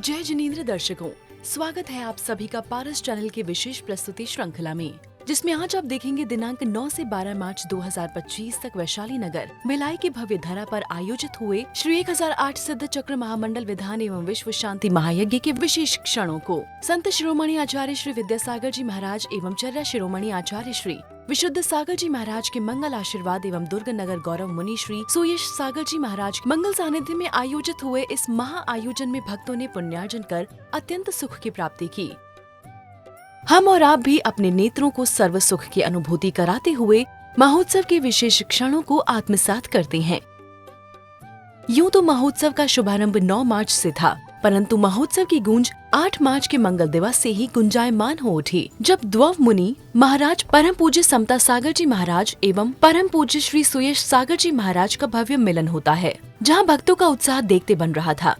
जय जिनेंद्र दर्शकों, स्वागत है आप सभी का पारस चैनल के विशेष प्रस्तुति श्रृंखला में, जिसमें आज आप देखेंगे दिनांक 9 से 12 मार्च 2025 तक वैशाली नगर भिलाई की भव्य धरा पर आयोजित हुए श्री 1008 सिद्ध चक्र महामंडल विधान एवं विश्व शांति महायज्ञ के विशेष क्षणों को संत शिरोमणि आचार्य श्री विद्यासागर जी महाराज एवं चर्या शिरोमणि आचार्य श्री विशुद्ध सागर जी महाराज के मंगल आशीर्वाद एवं दुर्ग नगर गौरव मुनि श्री सुयश सागर जी महाराज मंगल सानिध्य में आयोजित हुए इस महा आयोजन में भक्तों ने पुण्यार्जन कर अत्यंत सुख की प्राप्ति की। हम और आप भी अपने नेत्रों को सर्व सुख की अनुभूति कराते हुए महोत्सव के विशेष क्षणों को आत्मसात करते हैं। यूं तो महोत्सव का शुभारंभ 9 मार्च से था, परंतु महोत्सव की गूंज 8 मार्च के मंगल दिवस से ही गुंजायमान हो उठी, जब द्वव मुनि महाराज परम पूज्य समता सागर जी महाराज एवं परम पूज्य श्री सुयश सागर जी महाराज का भव्य मिलन होता है, जहां भक्तों का उत्साह देखते बन रहा था।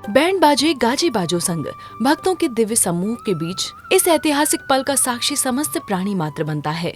बैंड बाजे गाजे बाजो संग भक्तों के दिव्य समूह के बीच इस ऐतिहासिक पल का साक्षी समस्त प्राणी मात्र बनता है।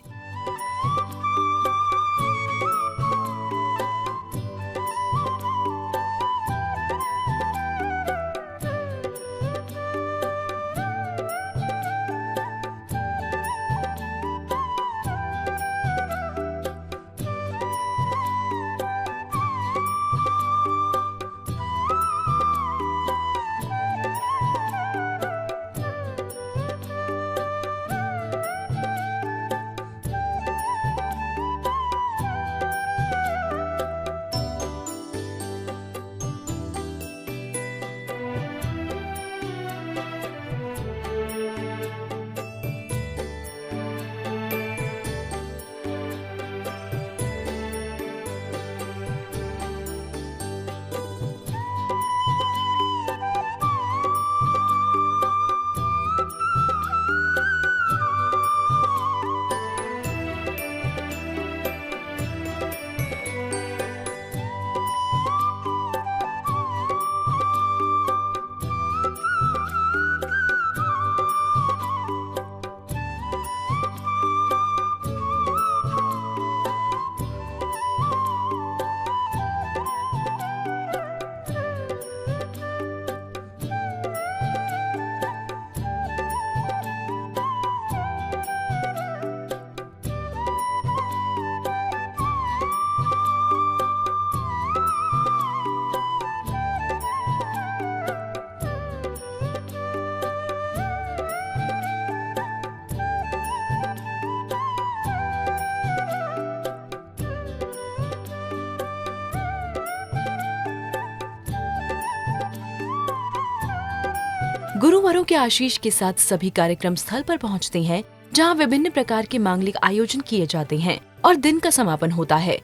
गुरुवरों के आशीष के साथ सभी कार्यक्रम स्थल पर पहुंचते हैं, जहां विभिन्न प्रकार के मांगलिक आयोजन किए जाते हैं और दिन का समापन होता है,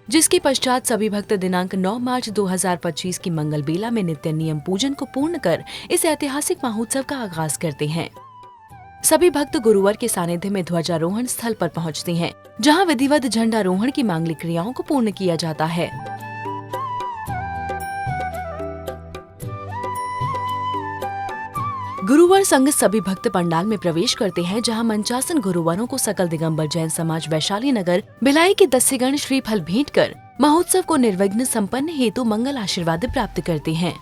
जिसके पश्चात सभी भक्त दिनांक 9 मार्च 2025 की मंगल बेला में नित्य नियम पूजन को पूर्ण कर इस ऐतिहासिक महोत्सव का आगाज करते हैं। सभी भक्त गुरुवर के सानिध्य में ध्वजारोहण स्थल पर पहुंचते हैं, जहां विधिवत झंडारोहण की मांगलिक क्रियाओं को पूर्ण किया जाता है। गुरुवर संग सभी भक्त पंडाल में प्रवेश करते हैं, जहां मंचासन गुरुवरों को सकल दिगंबर जैन समाज वैशाली नगर भिलाई के दस्युगण श्रीफल भेंट कर महोत्सव को निर्विघ्न संपन्न हेतु मंगल आशीर्वाद प्राप्त करते हैं।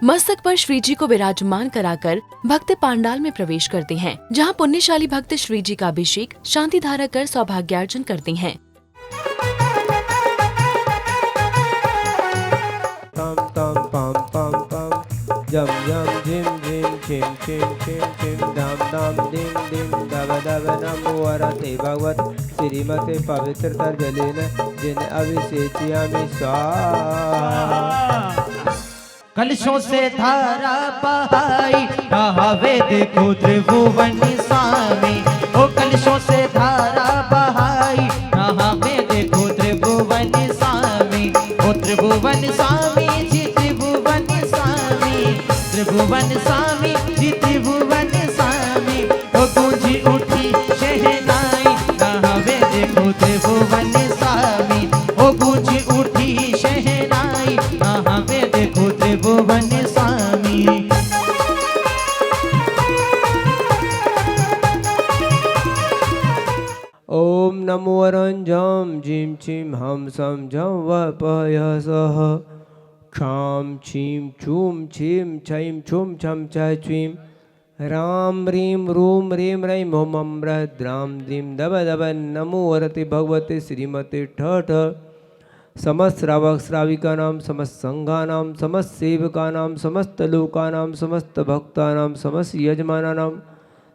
मस्तक पर श्री जी को विराजमान कराकर भक्त पांडाल में प्रवेश करते हैं, जहां पुण्यशाली भक्त श्री जी का अभिषेक शांति धारा कर सौभाग्यार्जन करते हैं। Yum yum jim jim chim chim chim chim dam dam dim dim dava dava namo varate bhagvat Srimate pavitra tarjalena jin abhisechiyami swaha कलशों से धारा बहाई रहा वेद को त्रिभुवन स्वामी। ओ कलशों से धारा बहाई रहा वेद को त्रिभुवन स्वामी। ओ त्रिभुवन स्वामी जी त्रिभुवन स्वामी। त्रिभुवन स्वामी जी त्रिभुवन स्वामी। ओ गूंजी उठी शहनाई नहावे देखो त्रिभुवन स्वामी। ओ गूंजी उठी शहनाई नहावे देखो त्रिभुवन स्वामी। ओम नमो अरंजम जीम चीम हम सम जम वपय सह क्षाम छीम छूम छीम छईम छुम छम छय छीम Ram रीम room रीम Raeem home dram द्रीम दब दब नमो वरते भगवते श्रीमते ठठ। समस्त श्रावक श्राविका नाम समस्त संघा नाम समस्त सेवका नाम समस्त लोका नाम समस्त भक्ता नाम समस्त यजमाना नाम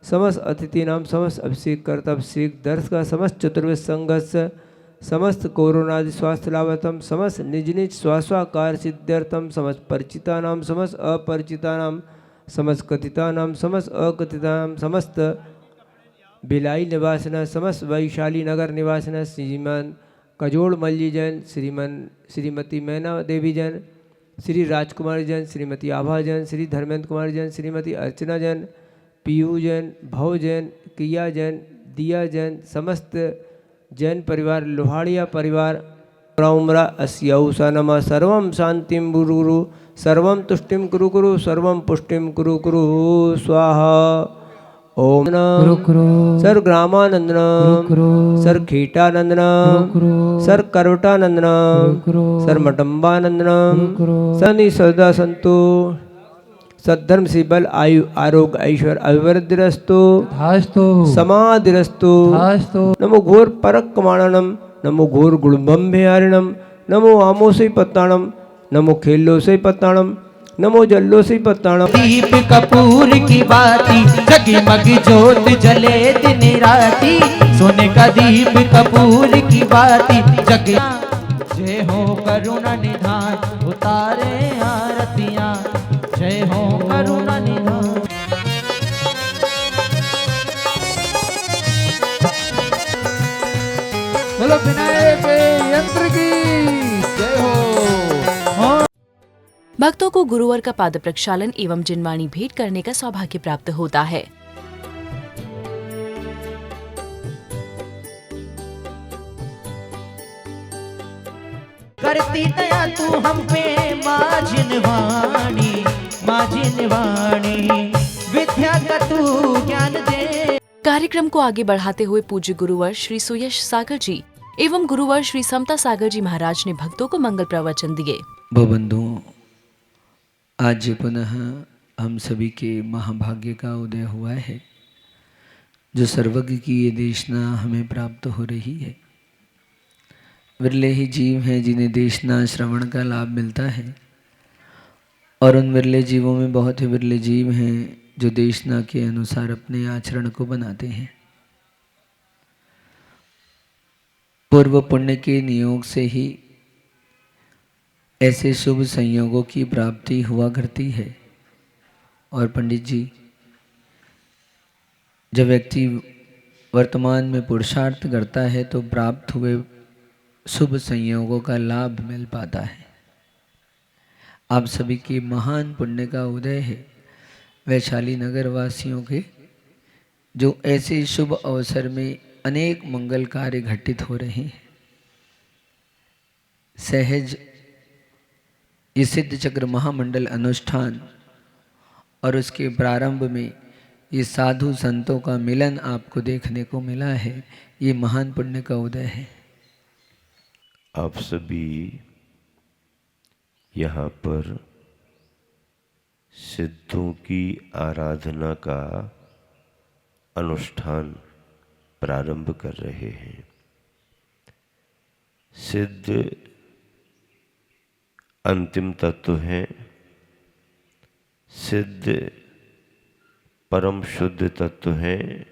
समस्त अतिथि नाम समस्त अभिषेक कर्ता अभिषेक दर्श का समस्त चतुर्वेद संघर्ष समस्त कोरोनादि स्वास्थ्य लाभतम समस्त निज निज स्वास्वाकार सिद्ध्यर्थम समस्त परिचिता नाम समस्त अपरिचिता नाम समस्त कथिता नाम समस्त अकथिता नाम समस्त बिलाई निवासिना समस्त वैशाली नगर निवासिना श्रीमान कजोड़ मल्ली जैन श्रीमती मैना देवी जैन श्री राजकुमार जैन श्रीमती आभा जैन श्री धर्मेंद्र कुमार जैन श्रीमती अर्चना जैन पीयू जैन भव जैन किया जैन दिया जैन समस्त जैन परिवार लोहाड़िया परिवार उम्रा अस्यौसा नमः सर्वं शांतिं गुरु सर्वं तुष्टिं कुरु कुरु सर्वं पुष्टिं कुरु कुरु स्वाहा। ओम सर ग्रामानंदन सर खीटानंदन सर करवटानंदन सर मटम्बानंदन सनि सदा संतो सद्धर्म से बल आयु आरोग्य ऐश्वर्य अभिवृद्धिरस्तु समाधिरस्तु। नमो घोर परक कमाणनम नमो घोर गुणबम्भयारिणम नमो आमोसई पत्ताणम नमो खेलो से पत्ताणम नमो जल्लो से पत्ताणम। दीप कपूर की बाती जगमग ज्योत जले दिन राती सोने का दीप कपूर की बाती जग जय हो करुणा निधान उतारे आरतियां जय हो करुणा निधान। बोलो विनायक यंत्र की जय हो। भक्तों को गुरुवर का पाद प्रक्षालन एवं जिनवाणी भेंट करने का सौभाग्य प्राप्त होता है। करती दया तू हम पे माँ जिनवाणी विद्या का तू ज्ञान दे। कार्यक्रम को आगे बढ़ाते हुए पूज्य गुरुवर श्री सुयश सागर जी एवं गुरुवर श्री समता सागर जी महाराज ने भक्तों को मंगल प्रवचन दिए। बंधुओं, आज पुनः हम सभी के महाभाग्य का उदय हुआ है, जो सर्वज्ञ की ये देशना हमें प्राप्त हो रही है। विरले ही जीव हैं जिन्हें देशना श्रवण का लाभ मिलता है, और उन विरले जीवों में बहुत ही विरले जीव हैं जो देशना के अनुसार अपने आचरण को बनाते हैं। पूर्व पुण्य के नियोग से ही ऐसे शुभ संयोगों की प्राप्ति हुआ करती है। और पंडित जी, जब व्यक्ति वर्तमान में पुरुषार्थ करता है तो प्राप्त हुए शुभ संयोगों का लाभ मिल पाता है। आप सभी के महान पुण्य का उदय है वैशाली नगर वासियों के, जो ऐसे शुभ अवसर में अनेक मंगल कार्य घटित हो रहे हैं। सहज ये सिद्ध चक्र महामंडल अनुष्ठान और उसके प्रारंभ में ये साधु संतों का मिलन आपको देखने को मिला है। ये महान पुण्य का उदय है। आप सभी यहाँ पर सिद्धों की आराधना का अनुष्ठान प्रारंभ कर रहे हैं। सिद्ध अंतिम तत्व हैं, सिद्ध परम शुद्ध तत्व हैं।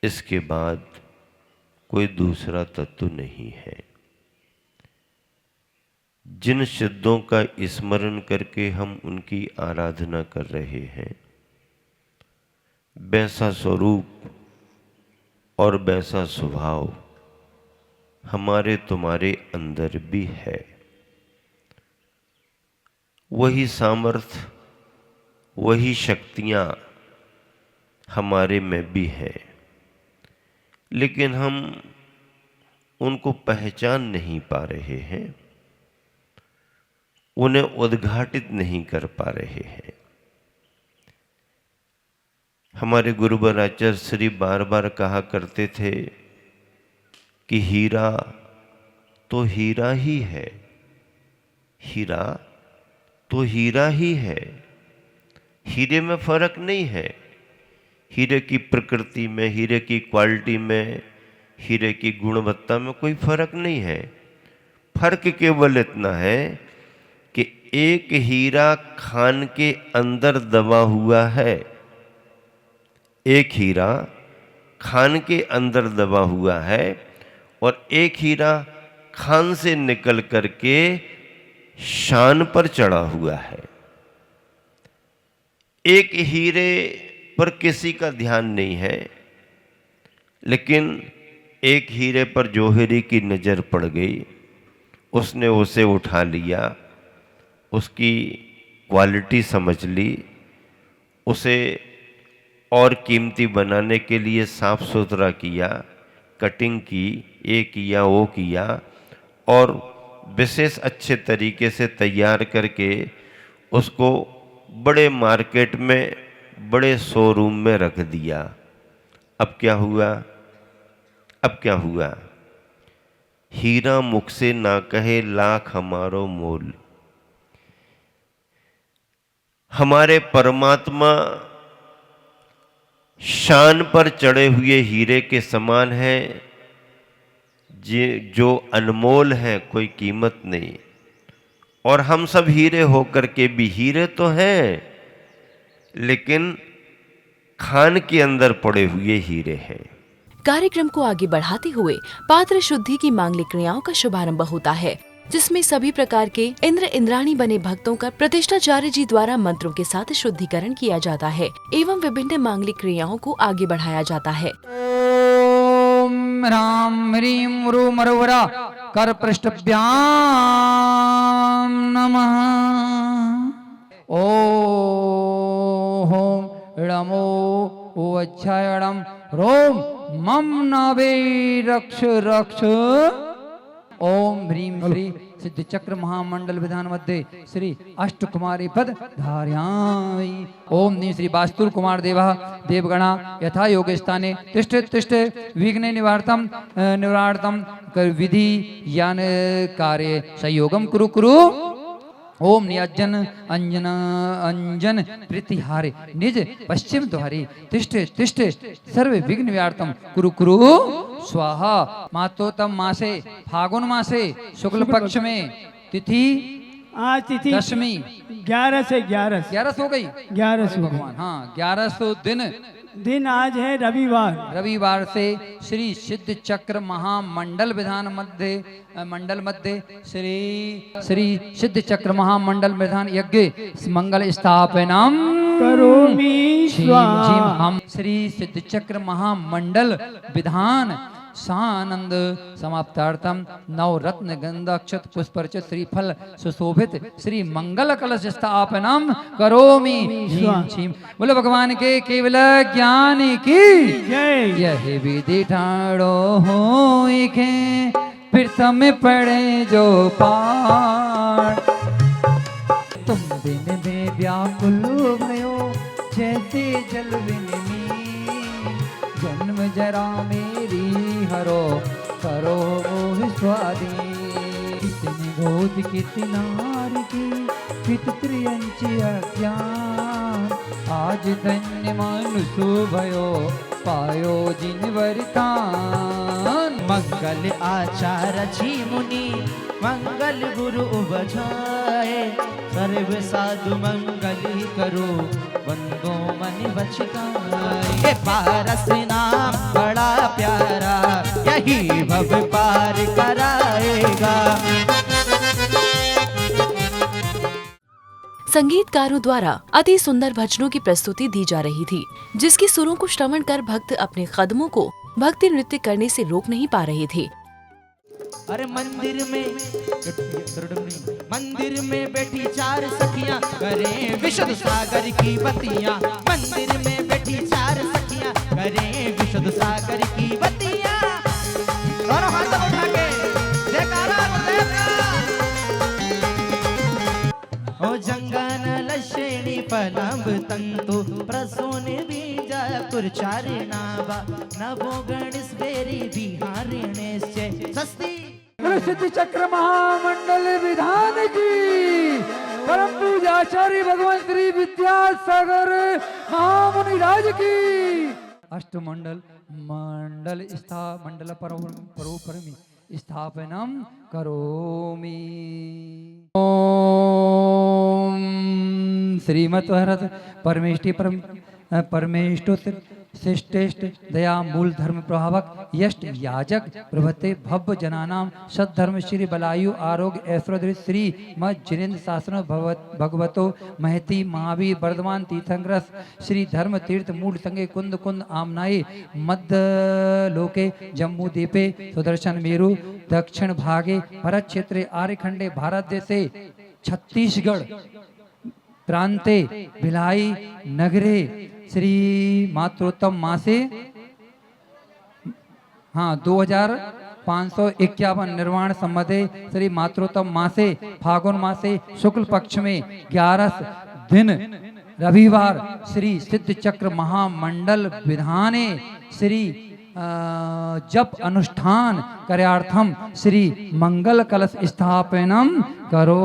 इसके बाद कोई दूसरा तत्व नहीं है। जिन सिद्धों का स्मरण करके हम उनकी आराधना कर रहे हैं, वैसा स्वरूप और वैसा स्वभाव हमारे तुम्हारे अंदर भी है। वही सामर्थ्य वही शक्तियाँ हमारे में भी हैं, लेकिन हम उनको पहचान नहीं पा रहे हैं, उन्हें उद्घाटित नहीं कर पा रहे हैं। हमारे गुरुवर आचार्य श्री बार बार कहा करते थे कि हीरा तो हीरा ही है, हीरा तो हीरा ही है, हीरे में फर्क नहीं है। हीरे की प्रकृति में, हीरे की क्वालिटी में, हीरे की गुणवत्ता में कोई फर्क नहीं है। फर्क केवल इतना है कि एक हीरा खान के अंदर दबा हुआ है, एक हीरा खान के अंदर दबा हुआ है, और एक हीरा खान से निकल करके शान पर चढ़ा हुआ है। एक हीरे पर किसी का ध्यान नहीं है, लेकिन एक हीरे पर जौहरी की नज़र पड़ गई, उसने उसे उठा लिया, उसकी क्वालिटी समझ ली, उसे और कीमती बनाने के लिए साफ सुथरा किया, कटिंग की, ये किया वो किया, और विशेष अच्छे तरीके से तैयार करके उसको बड़े मार्केट में, बड़े शोरूम में रख दिया। अब क्या हुआ? अब क्या हुआ? हीरा मुख से ना कहे लाख हमारो मोल। हमारे परमात्मा शान पर चढ़े हुए हीरे के समान हैं, जो अनमोल हैं, कोई कीमत नहीं। और हम सब हीरे होकर के भी हीरे तो हैं, लेकिन खान के अंदर पड़े हुए हीरे हैं। कार्यक्रम को आगे बढ़ाते हुए पात्र शुद्धि की मांगलिक क्रियाओं का शुभारंभ होता है, जिसमें सभी प्रकार के इंद्र इंद्राणी बने भक्तों का प्रतिष्ठाचार्य जी द्वारा मंत्रों के साथ शुद्धिकरण किया जाता है एवं विभिन्न मांगलिक क्रियाओं को आगे बढ़ाया जाता है। ओम राम ह्रीम रूम रवरा कर पृष्ठभ्याम नमः। ओम णमो वज्रायणम रोम मम नाभे रक्ष रक्ष। ओम ह्रीम श्री सिद्ध चक्र महामंडल विधान मध्ये श्री अष्ट कुमारी पद धार्यामि। ओम नी श्री वास्तुर कुमार देवा देवगणा यथा योग स्थाने तिष्ठ तिष्ठ विघ्न निवार्तम कर विधि यान कार्य संयोगम कुरु कुरु। ओम नियज्जन अंजन अंजन प्रीतिहारे निज पश्चिम द्वारे तिष्ठ तिष्ठ सर्व विघ्न निवार्तम कुरु कुरु स्वाहा। मातोत्तम मासे फागुन मासे शुक्ल पक्ष में तिथि आज तिथि दशमी 11 से 11 हो गई 11 भगवान। हाँ 1100 दिन आज है रविवार। रविवार से श्री सिद्ध चक्र महामंडल विधान मंडल मध्य श्री सिद्ध चक्र महामंडल विधान यज्ञ मंगल स्थापनम करोमि स्वाहा। हम श्री सिद्ध चक्र महामंडल विधान सानंद समाप्तार्थम नवरत्न गंधाक्षत पुष्पर्चित श्रीफल सुशोभित श्री मंगल कलश स्थापनम करोमि। बोलो भगवान के केवल ज्ञान की जय। यह विधि ठाड़ो हो प्रथम पड़े जो पाठ। तुम दिन में व्याकुल भयो जैसे जल बिन में, जन्म जरा मेरी हरो करो मोह स्वाधीन। कितनी गोद कितना की पितृयंच अज्ञान, आज धन्य मानुषो भयो पायो जिन वरदान। मंगल आचार्य जी मुनि मंगल गुरु बजाए, सर्व साधु मंगल करो बंदो मन बचकाए। पारस नाम बड़ा प्यारा यही भव पार कराएगा। संगीतकारों द्वारा अति सुंदर भजनों की प्रस्तुति दी जा रही थी, जिसकी सुरों को श्रवण कर भक्त अपने कदमों को भक्ति नृत्य करने से रोक नहीं पा रहे थे। अरे मंदिर में बैठी चार सखियां करें विशुद्ध सागर की बत्तियां। मंदिर में बैठी चार सखियां करें विशुद्ध सागर की बत्तियां। दोनों हाथ उठा के जयकारा गुरुदेव का। ओ जंगन लशेणी पलंब तंतु प्रसून बीजा कुरचारे नावा नवो गणेश बेरी बिहारिणे से सस्ती। सिद्धि चक्र महामंडल विधान की परम पूजा आचार्य भगवान श्री विद्यासागर महामुनिराज की। अष्टमंडल मंडल परोपरमि स्थापनम करोमि। ओम श्रीमद्भारत परमेष्टोत्तर श्रेष्ठ दया मूल धर्म प्रभावक यष्ट याजक प्रभते भव्य जनानाम सद्धर्म श्री बलायु आरोग्य ऐश्वर्य श्री मत जिनेन्द्र शासन भगवतो महति महावीर वर्धमान तीर्थंकरस श्री धर्म तीर्थ मूल संगे कुंद कुंद आमनाए मध्य लोके जम्मू द्वीपे सुदर्शन मेरु दक्षिण भागे भरत क्षेत्रे आर्यखंडे भारत देशे छत्तीसगढ़ प्रांते भिलाई नगरे श्री मातृोत्तम मासे 2551 निर्वाण संबंधे श्री मातृोत्तम मासे फागुन मासे शुक्ल पक्ष में 11 दिन रविवार श्री सिद्ध चक्र महामंडल विधाने श्री जप अनुष्ठान कार्यार्थम श्री मंगल कलश स्थापनम करो।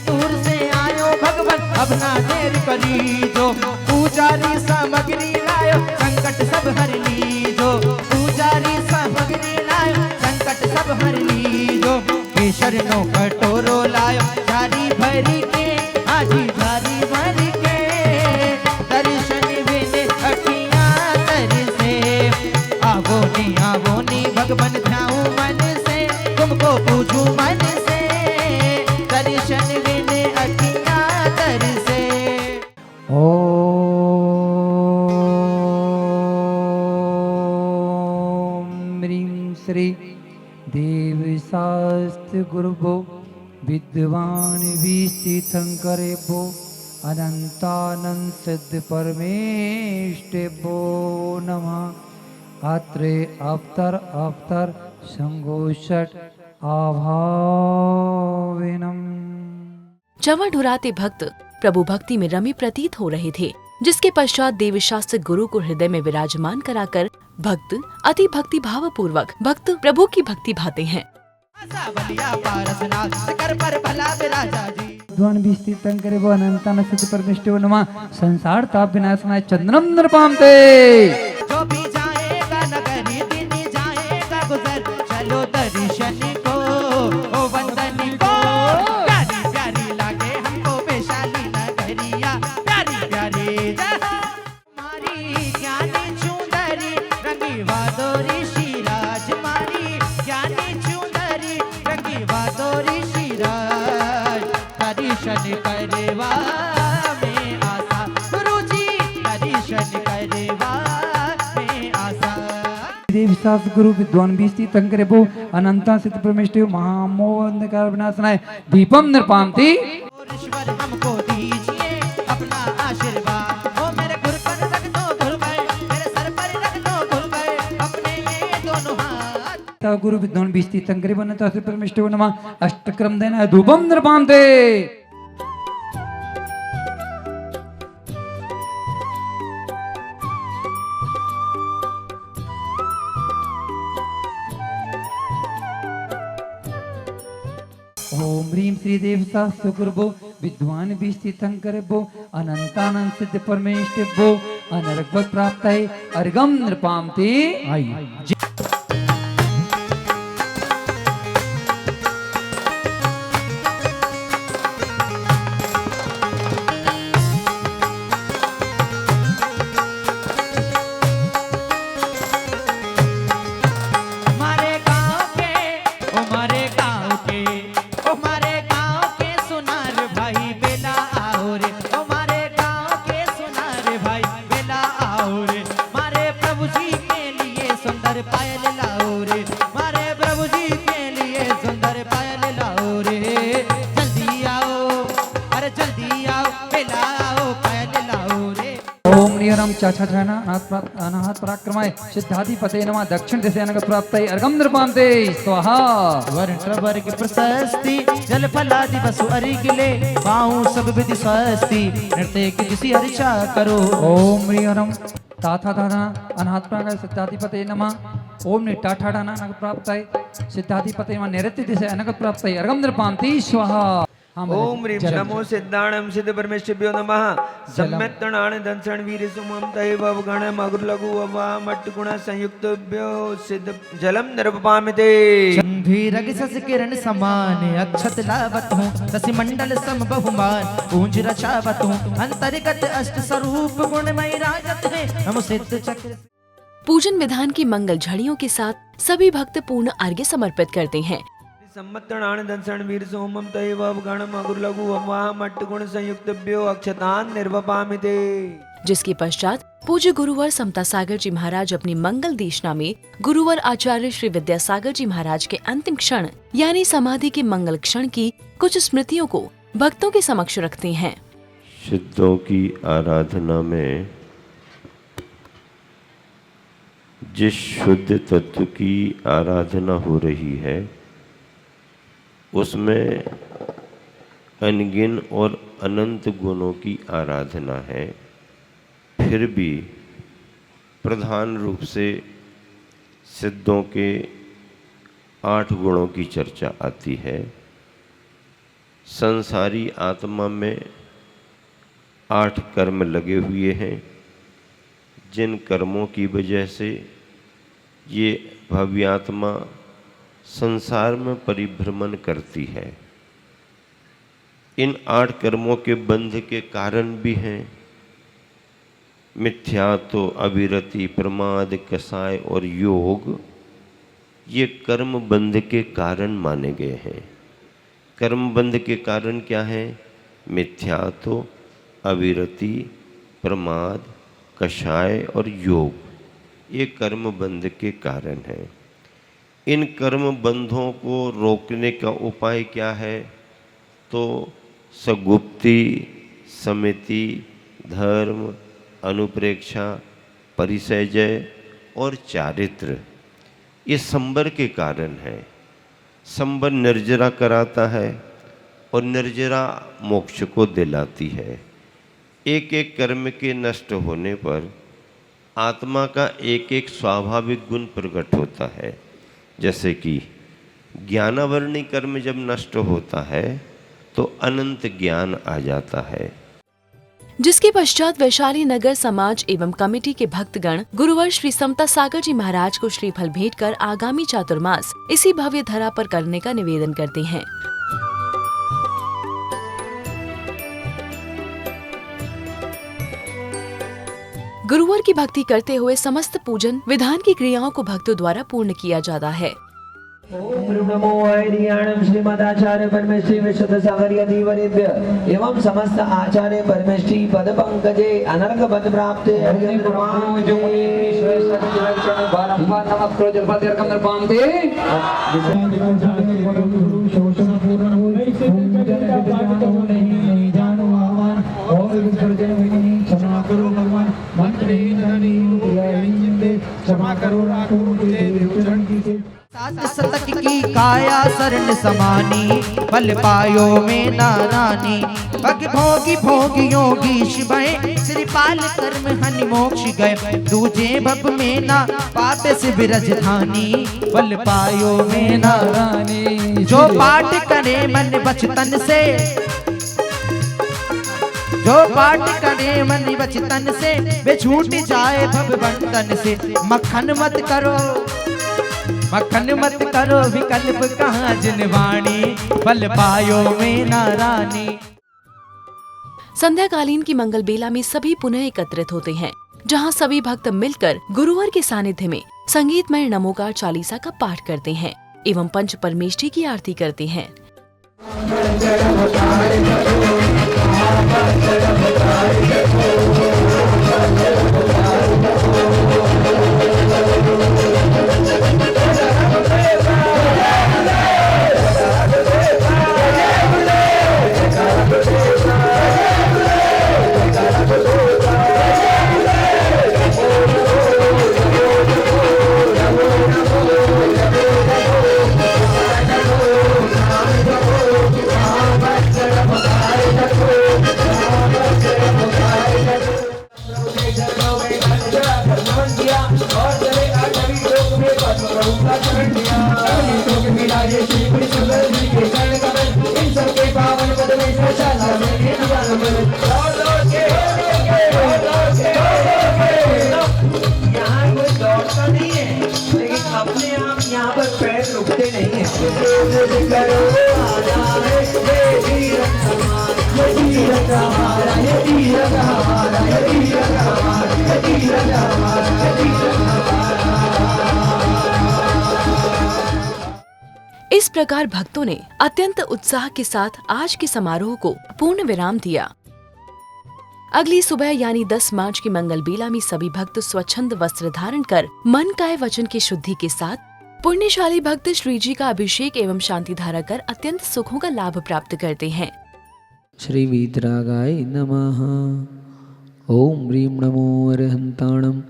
दूर से आयो भगवान अब ना देर करीजो। पूजारी सामग्री लायो संकट सब हर लीजो। पूजारी सामग्री लायो संकट सब हर लीजो। केसर नो कटोरो लायो झारी भरी के आजी झारी भरी के। दर्शन बिने अखियां तरसे आवो नी भगवान ध्याऊं मन से तुमको पूजूं मन से। दर्शन बिने अखियां तरसे। ओम ह्रीं श्री देव शास्त्र गुरुभो विद्वान विस्तीर्थंकरेभ्यो अनंतानंद सिद्ध परमेष्टेभ्यो नमः। आत्रे अवतर संगोषट आभाविनम। चंवर ढुराते भक्त प्रभु भक्ति में रमे प्रतीत हो रहे थे, जिसके पश्चात देवशास्त्र गुरु को हृदय में विराजमान कराकर भक्त अति भक्ति भाव पूर्वक भक्त प्रभु की भक्ति भाते हैं। विद्वान वो अनंतान सिद्ध परमेष्टो नमः। संसार ताप विनाशनाय चंद्रम नृपामते। जो भी जाएगा नगरी दिन जाएगा गुजर। चलो दर्शन को ओ वंदन को। प्यारी प्यारी लागे हमको वैशाली नगरिया। प्यारी प्यारी मारी ज्ञानी चुंदरी रंगी वादोरी शिराज। मारी ज्ञानी चुंदरी रंगी वादोरी शिराज। दर्शन करवा में आशा गुरुजी दर्शन करवा में आशा। देव शास्त्र गुरु विद्वान विस्तीर्थंकरेभ्यो अनंता सिद्ध परमेष्टो महामोहंकार विनाशनाय दीपम निर्पामति। ईश्वर हमको दीजिए अपना आशीर्वाद। ओ मेरे गुर पर रख दो धुल गए मेरे सर पर रख दो धुल गए अपने ये दोनों हाथ। गुरु विद्वान विस्तीर्थंकरेभ्यो अनंता सिद्ध परमेष्टो नमः। अष्टक्रम देन धूपम निर्पामते। ओम ह्रीं श्री देव शास्त्र गुरुभो विद्वान विस्तीर्थंकरेभ्यो अनंतानंद सिद्ध परमेष्टेभ्यो अनर्गवत प्राप्ताय अर्घम नृपामते। चाचाना अनाहत पराक्रमाय सिद्धाधिपते नमः दक्षिण दिशा नगर प्राप्तये अर्घम नृपान्ते स्वाहा। वर्ण वर्ग प्रशस्ति जल फलादि वसु अरिगिले पाऊं सब विधि स्वस्ति नृत्य की किसी हर्षा करो। ओम ह्रीं हरम ताथा दाना अनाहत पराक्रमाय सिद्धाधिपते नमः। ओम नि टाठाडाना नगर प्राप्तये सिद्धाधिपते नमः नैऋत्य दिशा नगर प्राप्तये अर्घम नृपान्ते स्वाहा। ओम ह्रीं नमो सिद्धाणं सिद्ध परमेश्वभ्यो नमः। सम्यक्तणान दंसण वीर सुमम तैव गण मगुर लघु अवा मट्ट गुण संयुक्तभ्यो सिद्ध जलम नरपामिते। धीरग सस किरण समान अक्षत लावत हूँ दसी मंडल सम बहुमान पूंज रचावत हूँ अंतर्गत अष्ट स्वरूप गुणमय राजत है हम सिद्ध चक्र। पूजन विधान की मंगल झड़ियों के साथ सभी भक्त पूर्ण अर्घ्य समर्पित करते हैं। सम्मत्तणान दंसण वीर सोमम तैव गण मगुर लघु अवा मट्ट गुण संयुक्तभ्यो अक्षतान निर्वपामिते। जिसके पश्चात पूज्य गुरुवर समता सागर जी महाराज अपनी मंगल देशना में गुरुवर आचार्य श्री विद्यासागर जी महाराज के अंतिम क्षण यानी समाधि के मंगल क्षण की कुछ स्मृतियों को भक्तों के समक्ष रखते हैं। सिद्धों की आराधना में जिस शुद्ध तत्व की आराधना हो रही है उसमें अनगिन और अनंत गुणों की आराधना है। फिर भी प्रधान रूप से सिद्धों के 8 गुणों की चर्चा आती है। संसारी आत्मा में 8 कर्म लगे हुए हैं जिन कर्मों की वजह से ये भव्यात्मा संसार में परिभ्रमण करती है। इन 8 कर्मों के बंध के कारण भी हैं मिथ्यात्व, अविरति, प्रमाद, कसाय और योग। ये कर्म बंध के कारण माने गए हैं। कर्म बंध के कारण क्या है? मिथ्यात्व, अविरति, प्रमाद, कषाय और योग। ये कर्म बंध के कारण है। इन कर्म बंधों को रोकने का उपाय क्या है? तो सगुप्ति, समिति, धर्म, अनुप्रेक्षा, परिसैजय और चारित्र ये संबर के कारण है। संबर निर्जरा कराता है और निर्जरा मोक्ष को दिलाती है। एक एक कर्म के नष्ट होने पर आत्मा का एक एक स्वाभाविक गुण प्रकट होता है। जैसे कि ज्ञानावरणी कर्म जब नष्ट होता है तो अनंत ज्ञान आ जाता है। जिसके पश्चात वैशाली नगर समाज एवं कमेटी के भक्तगण गुरुवर श्री समता सागर जी महाराज को श्रीफल भेंट कर आगामी चातुर्मास इसी भव्य धरा पर करने का निवेदन करते हैं। गुरुवर की भक्ति करते हुए समस्त पूजन विधान की क्रियाओं को भक्तों द्वारा पूर्ण किया जाता है। ओम नमो ऐरियाणं श्रीमदाचार्य परमेष्ठी विशुद्ध सागर्यधिवरेभ्य एवं समस्त आचार्य परमेष्ठी पद पंकजे अनर्घ पद प्राप्ते हरिं प्रमाणो जो मुनि ईश्वर सत्य बारंबार नमः प्रोजल पद अर्घम नृपान्ते। शोषण पूर्ण हो नहीं जानो आवान और विसर्जन नहीं क्षमा करो भगवान मंत्र ही नहीं क्षमा करो राखो मुझे देवचरण की। सात शतक की काया शरण समानी बल पायो में नारानी पग भोगी भोगी योगी शिवय श्रीपाल कर्म हनि मोक्ष गए दूजे भव में ना पाते से विरज धानी बल पायो में नारानी। जो पाठ करे मन बचतन से जो पाठ करे मन बचतन से वे छूट जाए भव बंधन से। मक्खन मत करो विकल्प कहाँ जिनवाणी बल पायो में नारानी। संध्याकालीन की मंगल बेला में सभी पुनः एकत्रित होते हैं, जहां सभी भक्त मिलकर गुरुवर के सानिध्य में संगीतमय नमोकार चालीसा का पाठ करते हैं एवं पंच परमेष्ठी की आरती करते हैं। प्रकार भक्तों ने अत्यंत उत्साह के साथ आज के समारोह को पूर्ण विराम दिया। अगली सुबह यानी 10 मार्च की मंगल बेला में सभी भक्त स्वच्छंद वस्त्र धारण कर मन काय वचन की शुद्धि के साथ पुण्यशाली भक्त श्री जी का अभिषेक एवं शांति धारा कर अत्यंत सुखों का लाभ प्राप्त करते हैं। श्री वीतरागाय नमः। ओम ह्रीं नमो अरहंताणं,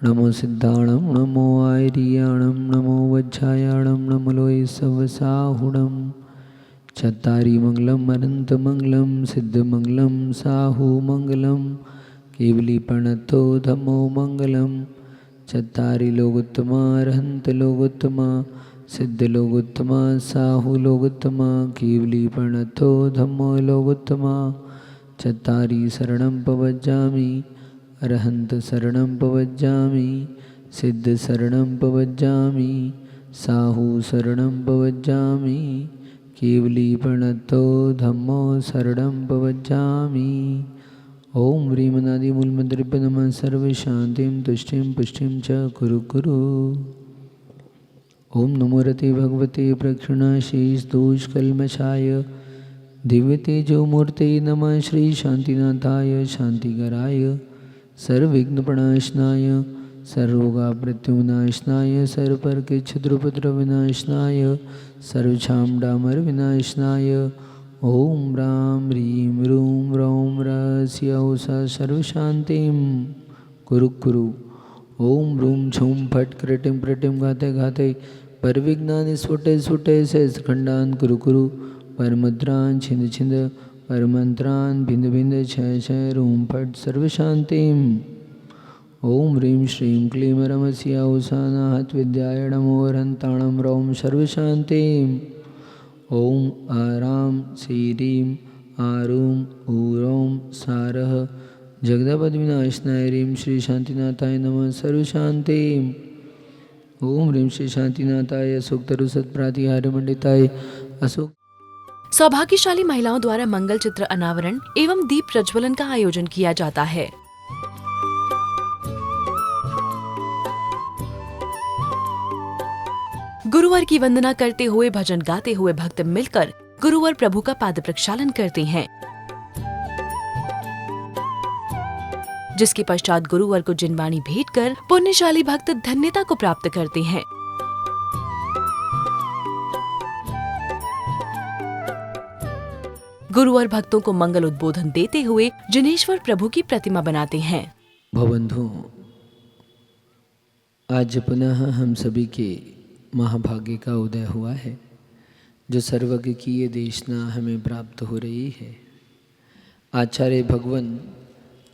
नमो सिद्धाणं, नमो आयर्याणं, नमो वज्रायाणं, नमो लोय सवसाहुणं। चत्तारी मंगलम अनंत मंगलम, सिद्ध मंगलम, साहु मंगलम, केवली प्रणतो धमो मंगलम। चत्तारी लोगोत्तमा, अरहंत लोगोत्तमा, सिद्ध लोगोत्तमा, साहु लोगोत्तमा, केवली प्रणतो धम्मो लोगोत्तमा। चत्तारी शरणं पवज्जामि, अरहंत शरणं पवज्जामि, सिद्ध शरणं पवज्जामि, साहु शरणं पवज्जामि, केवली प्रणतो धम्मो शरणं पवज्जामि। ओम ह्रीं अनादि मूलमंत्रेभ्यो नमः। सर्व शांतिं तुष्टिं पुष्टिं च कुरु कुरु। ओम नमो रते भगवते प्रक्षिणाशीष दोषकल्मषाय दिव्य तेजो मूर्ते नमः। श्री शांतिनाथाय शांतिकराय सर्वविघ्नप्रणाशनाय सर्वरोगप्रत्युनाशनाय सर्वपर्केच्छुद्रुपद्र विनाशनाय सर्वछामडामर विनाशनाय ओम राम ह्रीं रूं रौं रहस्यौ स सर्वशान्तिं कुरु कुरु। ओम रूं छौं फट् कृटिं प्रटिं घाते घाते परविघ्नानि स्फुटे स्फुटे सहस्रखण्डान् कुरु कुरु। परमुद्रान् छिंद छिंद परमंत्रान् भिंद भिंद क्षय क्षय रूं फट् सर्वशान्तिं। ओम ह्रीं श्रीं क्लीं रमस्या उषानाहत विद्याय नमो अरहंताणं रौं सर्वशान्तिं। ओम आरां श्रीं आरूं ऊरौं सारः जगदपद्विनाशनाय ह्रीं श्री शांतिनाथाय नमः सर्वशान्तिं। ओम ह्रीं श्री शांतिनाथाय सूक्तरु सत्प्रातिहार्य मंडिताय अशोक। सौभाग्यशाली महिलाओं द्वारा मंगल चित्र अनावरण एवं दीप प्रज्वलन का आयोजन किया जाता है। गुरुवर की वंदना करते हुए भजन गाते हुए भक्त मिलकर गुरुवर प्रभु का पाद प्रक्षालन करते हैं, जिसके पश्चात गुरुवर को जिनवाणी भेंट कर पुण्यशाली भक्त धन्यता को प्राप्त करते हैं। गुरुवर भक्तों को मंगल उद्बोधन देते हुए जिनेश्वर प्रभु की प्रतिमा बनाते हैं। भवबंधु, आज पुनः हम सभी के महाभाग्य का उदय हुआ है, जो सर्वज्ञ की ये देशना हमें प्राप्त हो रही है। आचार्य भगवान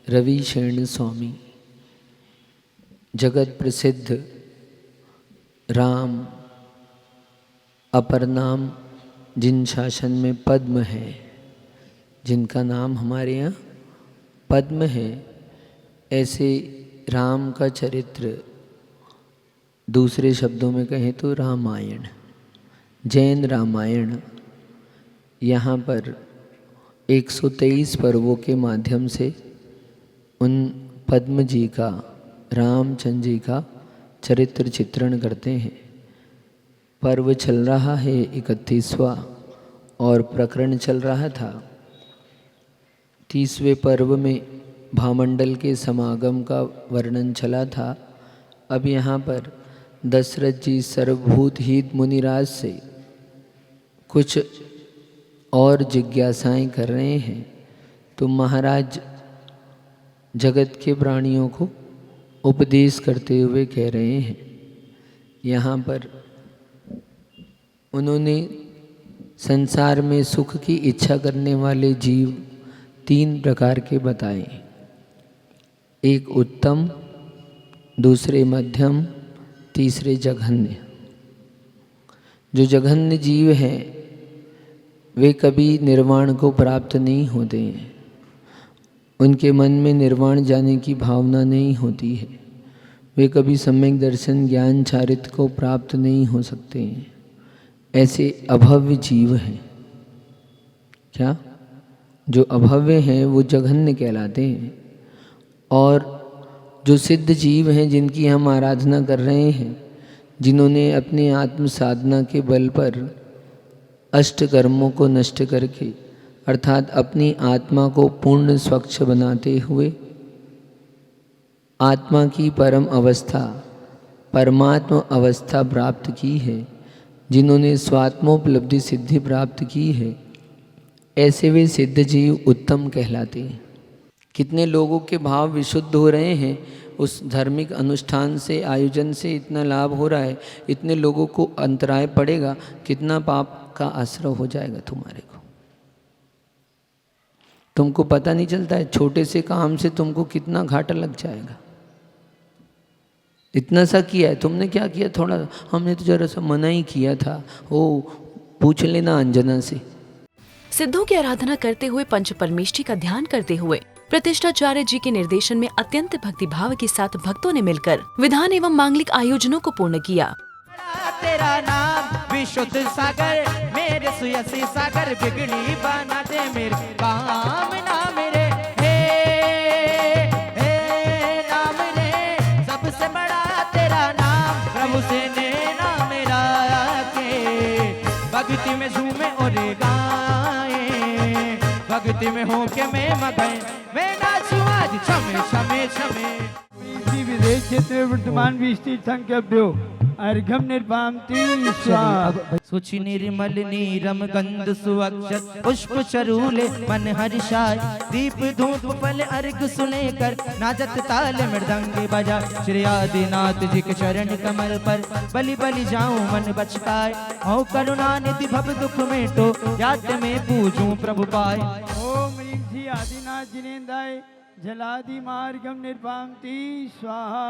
रवि शरण स्वामी, जगत प्रसिद्ध राम, अपर नाम जिन शासन में पद्म है, जिनका नाम हमारे यहाँ पद्म है, ऐसे राम का चरित्र दूसरे शब्दों में कहें तो रामायण, जैन रामायण, यहाँ पर 123 पर्वों के माध्यम से उन पद्म जी का, रामचंद्र जी का चरित्र चित्रण करते हैं। पर्व चल रहा है 31वां और प्रकरण चल रहा था 30वें पर्व में भामंडल के समागम का वर्णन चला था। अब यहाँ पर दशरथ जी सर्वभूत हित मुनिराज से कुछ और जिज्ञासाएं कर रहे हैं, तो महाराज जगत के प्राणियों को उपदेश करते हुए कह रहे हैं। यहाँ पर उन्होंने संसार में सुख की इच्छा करने वाले जीव 3 प्रकार के बताए, एक उत्तम, दूसरे मध्यम, तीसरे जघन्य। जो जघन्य जीव हैं वे कभी निर्वाण को प्राप्त नहीं होते हैं, उनके मन में निर्वाण जाने की भावना नहीं होती है, वे कभी सम्यक दर्शन ज्ञान चारित्र को प्राप्त नहीं हो सकते हैं। ऐसे अभव्य जीव हैं। क्या? जो अभव्य हैं वो जघन्य कहलाते हैं, और जो सिद्ध जीव हैं जिनकी हम आराधना कर रहे हैं, जिन्होंने अपने आत्म साधना के बल पर अष्ट कर्मों को नष्ट करके अर्थात अपनी आत्मा को पूर्ण स्वच्छ बनाते हुए आत्मा की परम अवस्था परमात्म अवस्था प्राप्त की है, जिन्होंने स्वात्मोपलब्धि सिद्धि प्राप्त की है, ऐसे वे सिद्ध जीव उत्तम कहलाते हैं। कितने लोगों के भाव विशुद्ध हो रहे हैं, उस धार्मिक अनुष्ठान से आयोजन से इतना लाभ हो रहा है, इतने लोगों को अंतराय पड़ेगा, कितना पाप का आश्रय हो जाएगा तुम्हारे को। तुमको पता नहीं चलता है, छोटे से काम से तुमको कितना घाटा लग जाएगा। इतना सा किया है, तुमने क्या किया? थोड़ा हमने तो जरा सा मना ही किया था, वो पूछ लेना अंजना से। सिद्धों की आराधना करते हुए पंच परमेष्ठी का ध्यान करते हुए प्रतिष्ठाचार्य जी के निर्देशन में अत्यंत भक्ति भाव के साथ भक्तों ने मिलकर विधान एवं मांगलिक आयोजनों को पूर्ण किया। तेरा नाम विशुद्ध सागर, मेरे सुयसी सागर बिगड़ी बना दे मेरे काम ना मेरे। हे नाम रे सबसे बड़ा तेरा नाम, प्रभु से नैना मेरा के भक्ति में झूमे और गाए, भक्ति में हो के मैं मगन मैं नाचूं आज छमे छमे छमे। विदेश क्षेत्र वर्तमान भी स्थित संख्याभ्यो अर्घम निर्वामति स्वाहा। सुचि निर्मल नीरम गंध सुअक्षत पुष्प चरूले मन हर्षाय, दीप धूप फल अर्घ सुने कर नाचत ताल मृदंग बजा। श्री आदिनाथ जी के चरण कमल पर बलि बलि जाऊं मन बचकाय, हो करुणा निधि भव दुख मेटो याद में पूजूं प्रभु पाय। ओम ह्रीं श्री आदिनाथ जिनेन्द्राय जलादि मार्गम निर्वामति स्वाहा।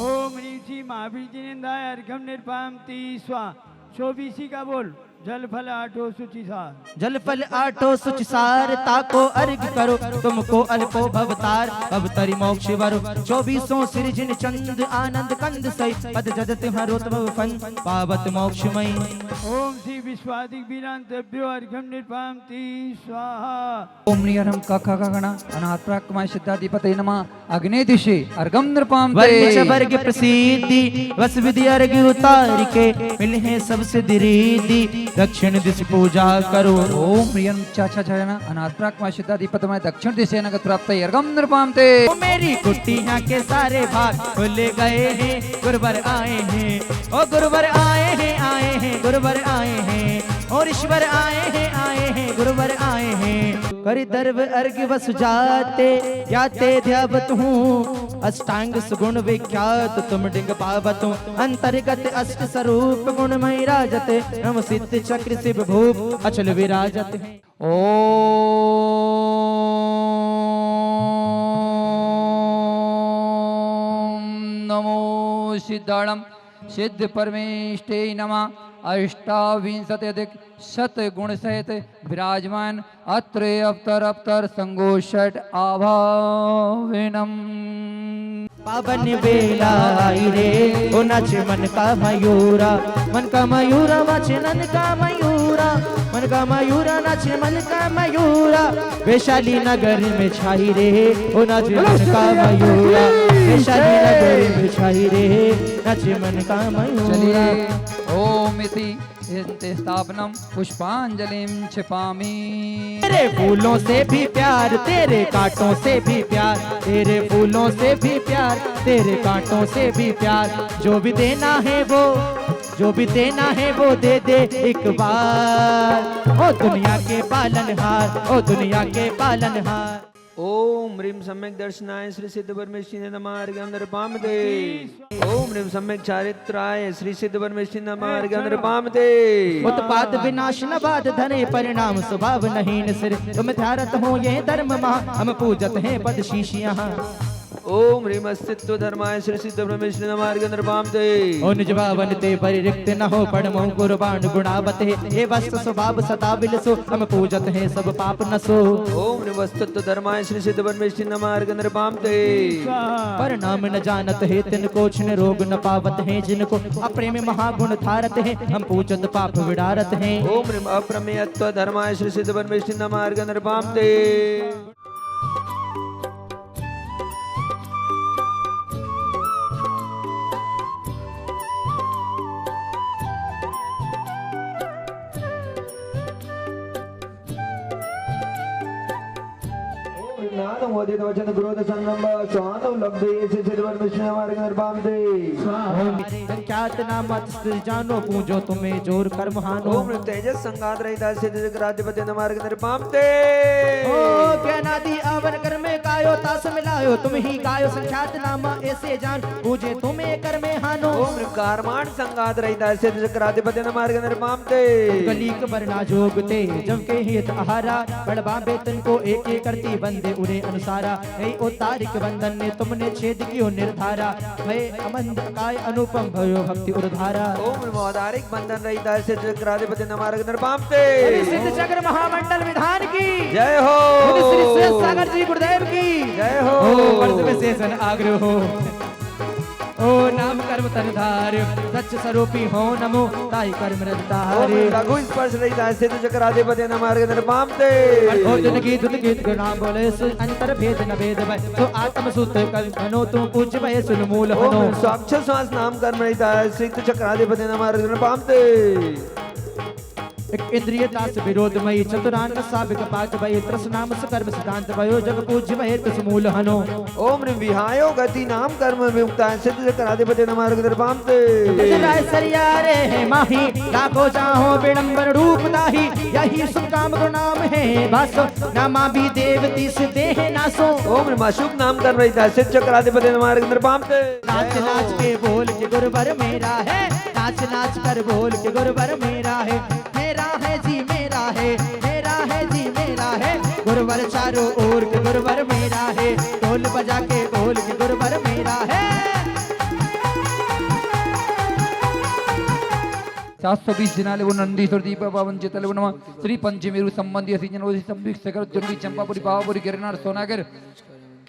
ओम ह्रीं श्री महावीर जिनेन्द्राय अर्घम निर्वामति स्वाहा। 24 का बोल। जल फल आठो सुचिसार, जल फल आठो सुचिसार, ताको अर्घ करो तुमको अल्पो भवतार, अवतरी मोक्ष वरो 24 सृजन चंद आनंद कंद सई, पद जगत हरो तव फन पावत मोक्षमयी। ओम श्री विश्वादिक वीरांतभ्यो अर्घम निर्वामति स्वाहा। ओम नियरम कखा गणा अनाथ प्राकमाय सिद्धाधिपते नमः। अग्नि दिशे अर्घम निर्वामते। वर्ग वर्ग प्रसिद्धि वस विधि अर्घ उतार के, मिले हैं सब सिद्धि रिद्धि दक्षिण दिश पूजा करो। ओम प्रियं चाचा चरण अनाथ प्राकमाय सिद्धाधिपतमय दक्षिण दिशे नगत प्राप्त अर्घम निर्वामते। ओ मेरी कुटिया के सारे भाग खुल गए हैं, गुरुवर आए हैं, ओ गुरुवर आए हैं गुरुवर आए हैं, और ईश्वर आए हैं गुरुवर आए हैं। कर दर्व अर्घ वस जाते याते ध्यावत हूँ, अष्टांग सुगुण विख्यात तुम डिंग पावत हूँ। अंतर्गत अष्ट स्वरूप गुणमय राजत, नम सिद्ध चक्र शिव भूप अचल विराजत हैं। ओम नमो सिद्धाणम सिद्ध परमेष्ठे नमः। 28 शत गुण सहित विराजमान अत्र अवतर संगो षट आभाविनम। पावन बेला आई रे ओ नाच मन का मयूरा, मन का मयूरा नाच नन का मयूरा, मन का मयूरा नाच मन का मयूरा। वैशाली नगर में छाई रे ओ नाच मन का मयूरा, वैशाली नगर में छाई रे नाच मन का मयूरा। ओम इति स्थापनम पुष्पांजलिम छिपामी। तेरे फूलों से भी प्यार, तेरे कांटों से भी प्यार, तेरे फूलों से भी प्यार, तेरे कांटों से भी प्यार। जो भी देना है वो, जो भी देना है वो दे दे एक बार। ओ दुनिया के पालनहार, ओ दुनिया के पालनहार। ओम ह्रीं सम्यक दर्शनाय श्री सिद्ध परमेश्वरी नमः अर्घ्यं निर्वामते। ओम ह्रीं सम्यक चारित्राय श्री सिद्ध परमेश्वरी नमः अर्घ्यं निर्वामते। उत्पाद विनाश न बाध धने परिणाम स्वभाव नहीं न सिर, तुम ध्यारत हो ये धर्म महा, हम पूजत हैं पद शीश यहाँ। ओम ह्रीं अस्तित्व धर्माय श्री सिद्ध परमेश्वरी नमः अर्घ्यं निर्वामते। ओ निज भावन ते परिरिक्त न हो पड़मो कुर्बान गुणावते, ये वस्त स्वभाव सदा विलसो, हम पूजत हैं सब पाप नसो। ओम ह्रीं अस्तित्व धर्माय श्री सिद्ध परमेश्वरी नमः अर्घ्यं निर्वामते। परिणाम न जानत है तिनको, छिन रोग न पावत है जिनको, अप्रेम महागुण धारत है, हम पूजत पाप विडारत हैं। ओम ह्रीं अप्रमेयत्व धर्माय श्री सिद्ध परमेश्वरी नमः अर्घ्यं निर्वामते। ज्ञान मोदित वचन क्रोध संगम स्वान लब्ध ये से सिरवर विष्णु मार्ग निर्पाम दे ख्यात नाम जानो पूजो तुम्हें जोर कर्म हानो ओम तेजस संगात रहिता सिद्ध राज्यपति मार्ग निर्पाम दे ओ ज्ञानादि आवन कर में कायो तास मिलायो तुम ही गायो संख्यात नाम ऐसे जान पूजे तुम्हें कर में हानो ओम कारमान संगात रहिता सिद्ध राज्यपति मार्ग निर्पाम दे गलीक वरना जोगते जम के हित आहारा बड़बा वेतन को एक एक करती बंदे उन्हें अनुसारा हे ओ तारिक बंधन ने तुमने छेद कियो निर्धारा भय अमंद काय अनुपम भयो भक्ति उर्धारा ओम मोदारिक बंधन रहिता सिद्ध राज्यपति मार्ग निर्पाम दे सिद्ध चक्र महामंडल विधान की जय हो श्री श्रेष्ठ सागर जी गुरुदेव की जय हो वर्ष विशेषण आग्रह हो ओ नाम कर्म तनधार सच स्वरूपी हो नमो ताई कर्म रतारे लघु स्पर्श रहिता सिद्ध चक्राधिपति मार्ग निर्पाम दे और दिन की दुत गीत नाम बोले अंतर भेद न भेद भय तो आत्म सूत्र कल बनो तुम पूज्य भय सुन मूल हनो स्वाक्षर श्वास नाम कर्म रहिता सिद्ध चक्राधिपति मार्ग निर्पाम दे इंद्रिय दास विरोध मई चतुरांग साबिक पाक भय त्रसनाम कर्म सिद्धांत भयो जग पूज्य भय तुस मूल हनो ओम विहायो गति नाम कर्म विमुक्ता सिद्ध चक्राधिपति मार्ग निर्पाम दे राय सरिया रे है माही लाखो जाहो विडंबर रूप दाही यही सुख काम को नाम है बासो नामा भी देवती से देह नासो ओम माशुक नाम कर्म रहिता सिद्ध चक्राधिपति मार्ग निर्पाम दे नाच नाच के बोल के गुरुवर मेरा है नाच नाच कर बोल के गुरुवर मेरा है जी मेरा है जी मेरा है गुरुवर चारों ओर के गुरुवर मेरा है ढोल बजा के बोल के गुरुवर मेरा है 720 जिनाले वो नंदीश्वर दीप पावन चितले वो नमः श्री पंचमेरु संबंधी सीजन संबिक सगर जंगी चंपापुरी पावापुरी गिरनार सोनागर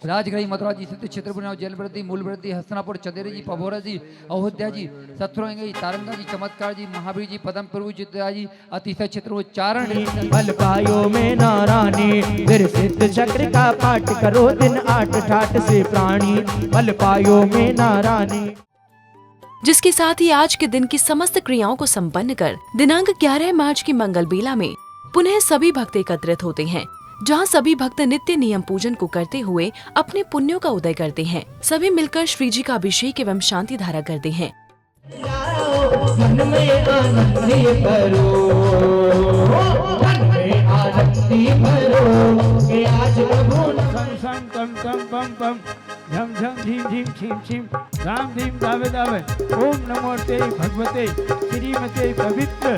राजगढ़ी मथुरा जी सत्य क्षेत्र बुनाव जलवृद्धि मूलवृद्धि हसनापुर चंदेरी जी पभोरा जी अयोध्या जी सत्रोंगी तारंगा जी चमत्कार जी महावीर जी पदम प्रभु जित्या जी अतिशय क्षेत्र उच्चारण बल पायो में नारानी फिर सिद्ध चक्र का पाठ करो दिन 8 ठाट से प्राणी बल पायो में नारानी जिसके साथ ही आज के दिन की समस्त क्रियाओं को संपन्न कर दिनांक 11 मार्च की मंगल बेला में पुनः सभी भक्त एकत्रित होते हैं, जहां सभी भक्त नित्य नियम पूजन को करते हुए अपने पुण्यों का उदय करते हैं। सभी मिलकर श्री जी का अभिषेक एवं शांति धारा करते हैं। मन में आनंद भरो मन में आनंद भरो कि आज प्रभु सं तम तम पम पम झम झम झीम झीम छीम छीम राम धीम दावे दावे ओम नमो ते भगवते श्रीमते पवित्र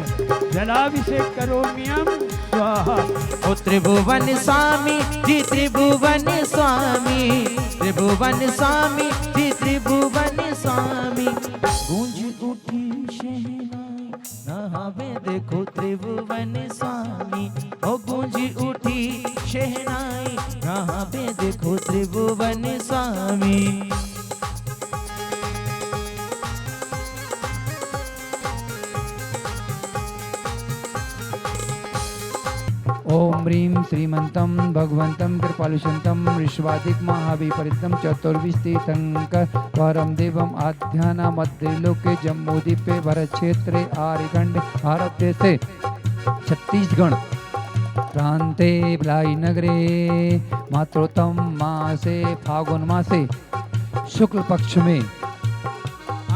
जलाभिषेक करोम्यहम स्वाहा ओ त्रिभुवन स्वामी जी त्रिभुवन स्वामी त्रिभुवन स्वामी जी त्रिभुवन स्वामी गूंज उठी शहनाई नहावे देखो त्रिभुवन स्वामी ओ गूंज उठी शहनाई नहावे देखो त्रिभुवन स्वामी ओम ह्रीं श्रीमंतम भगवंतम कृपालुषंतम ऋष्वादिक महाविपरीतम चतुर्विस्तीर्थंकर परम देवम आध्याना मध्य लोके जम्मूदीपे भरत क्षेत्रे आर्यखंड भारत देशे छत्तीसगढ़ प्रांते भिलाई नगरे मात्रोत्तम मासे फागुन मासे शुक्ल पक्ष में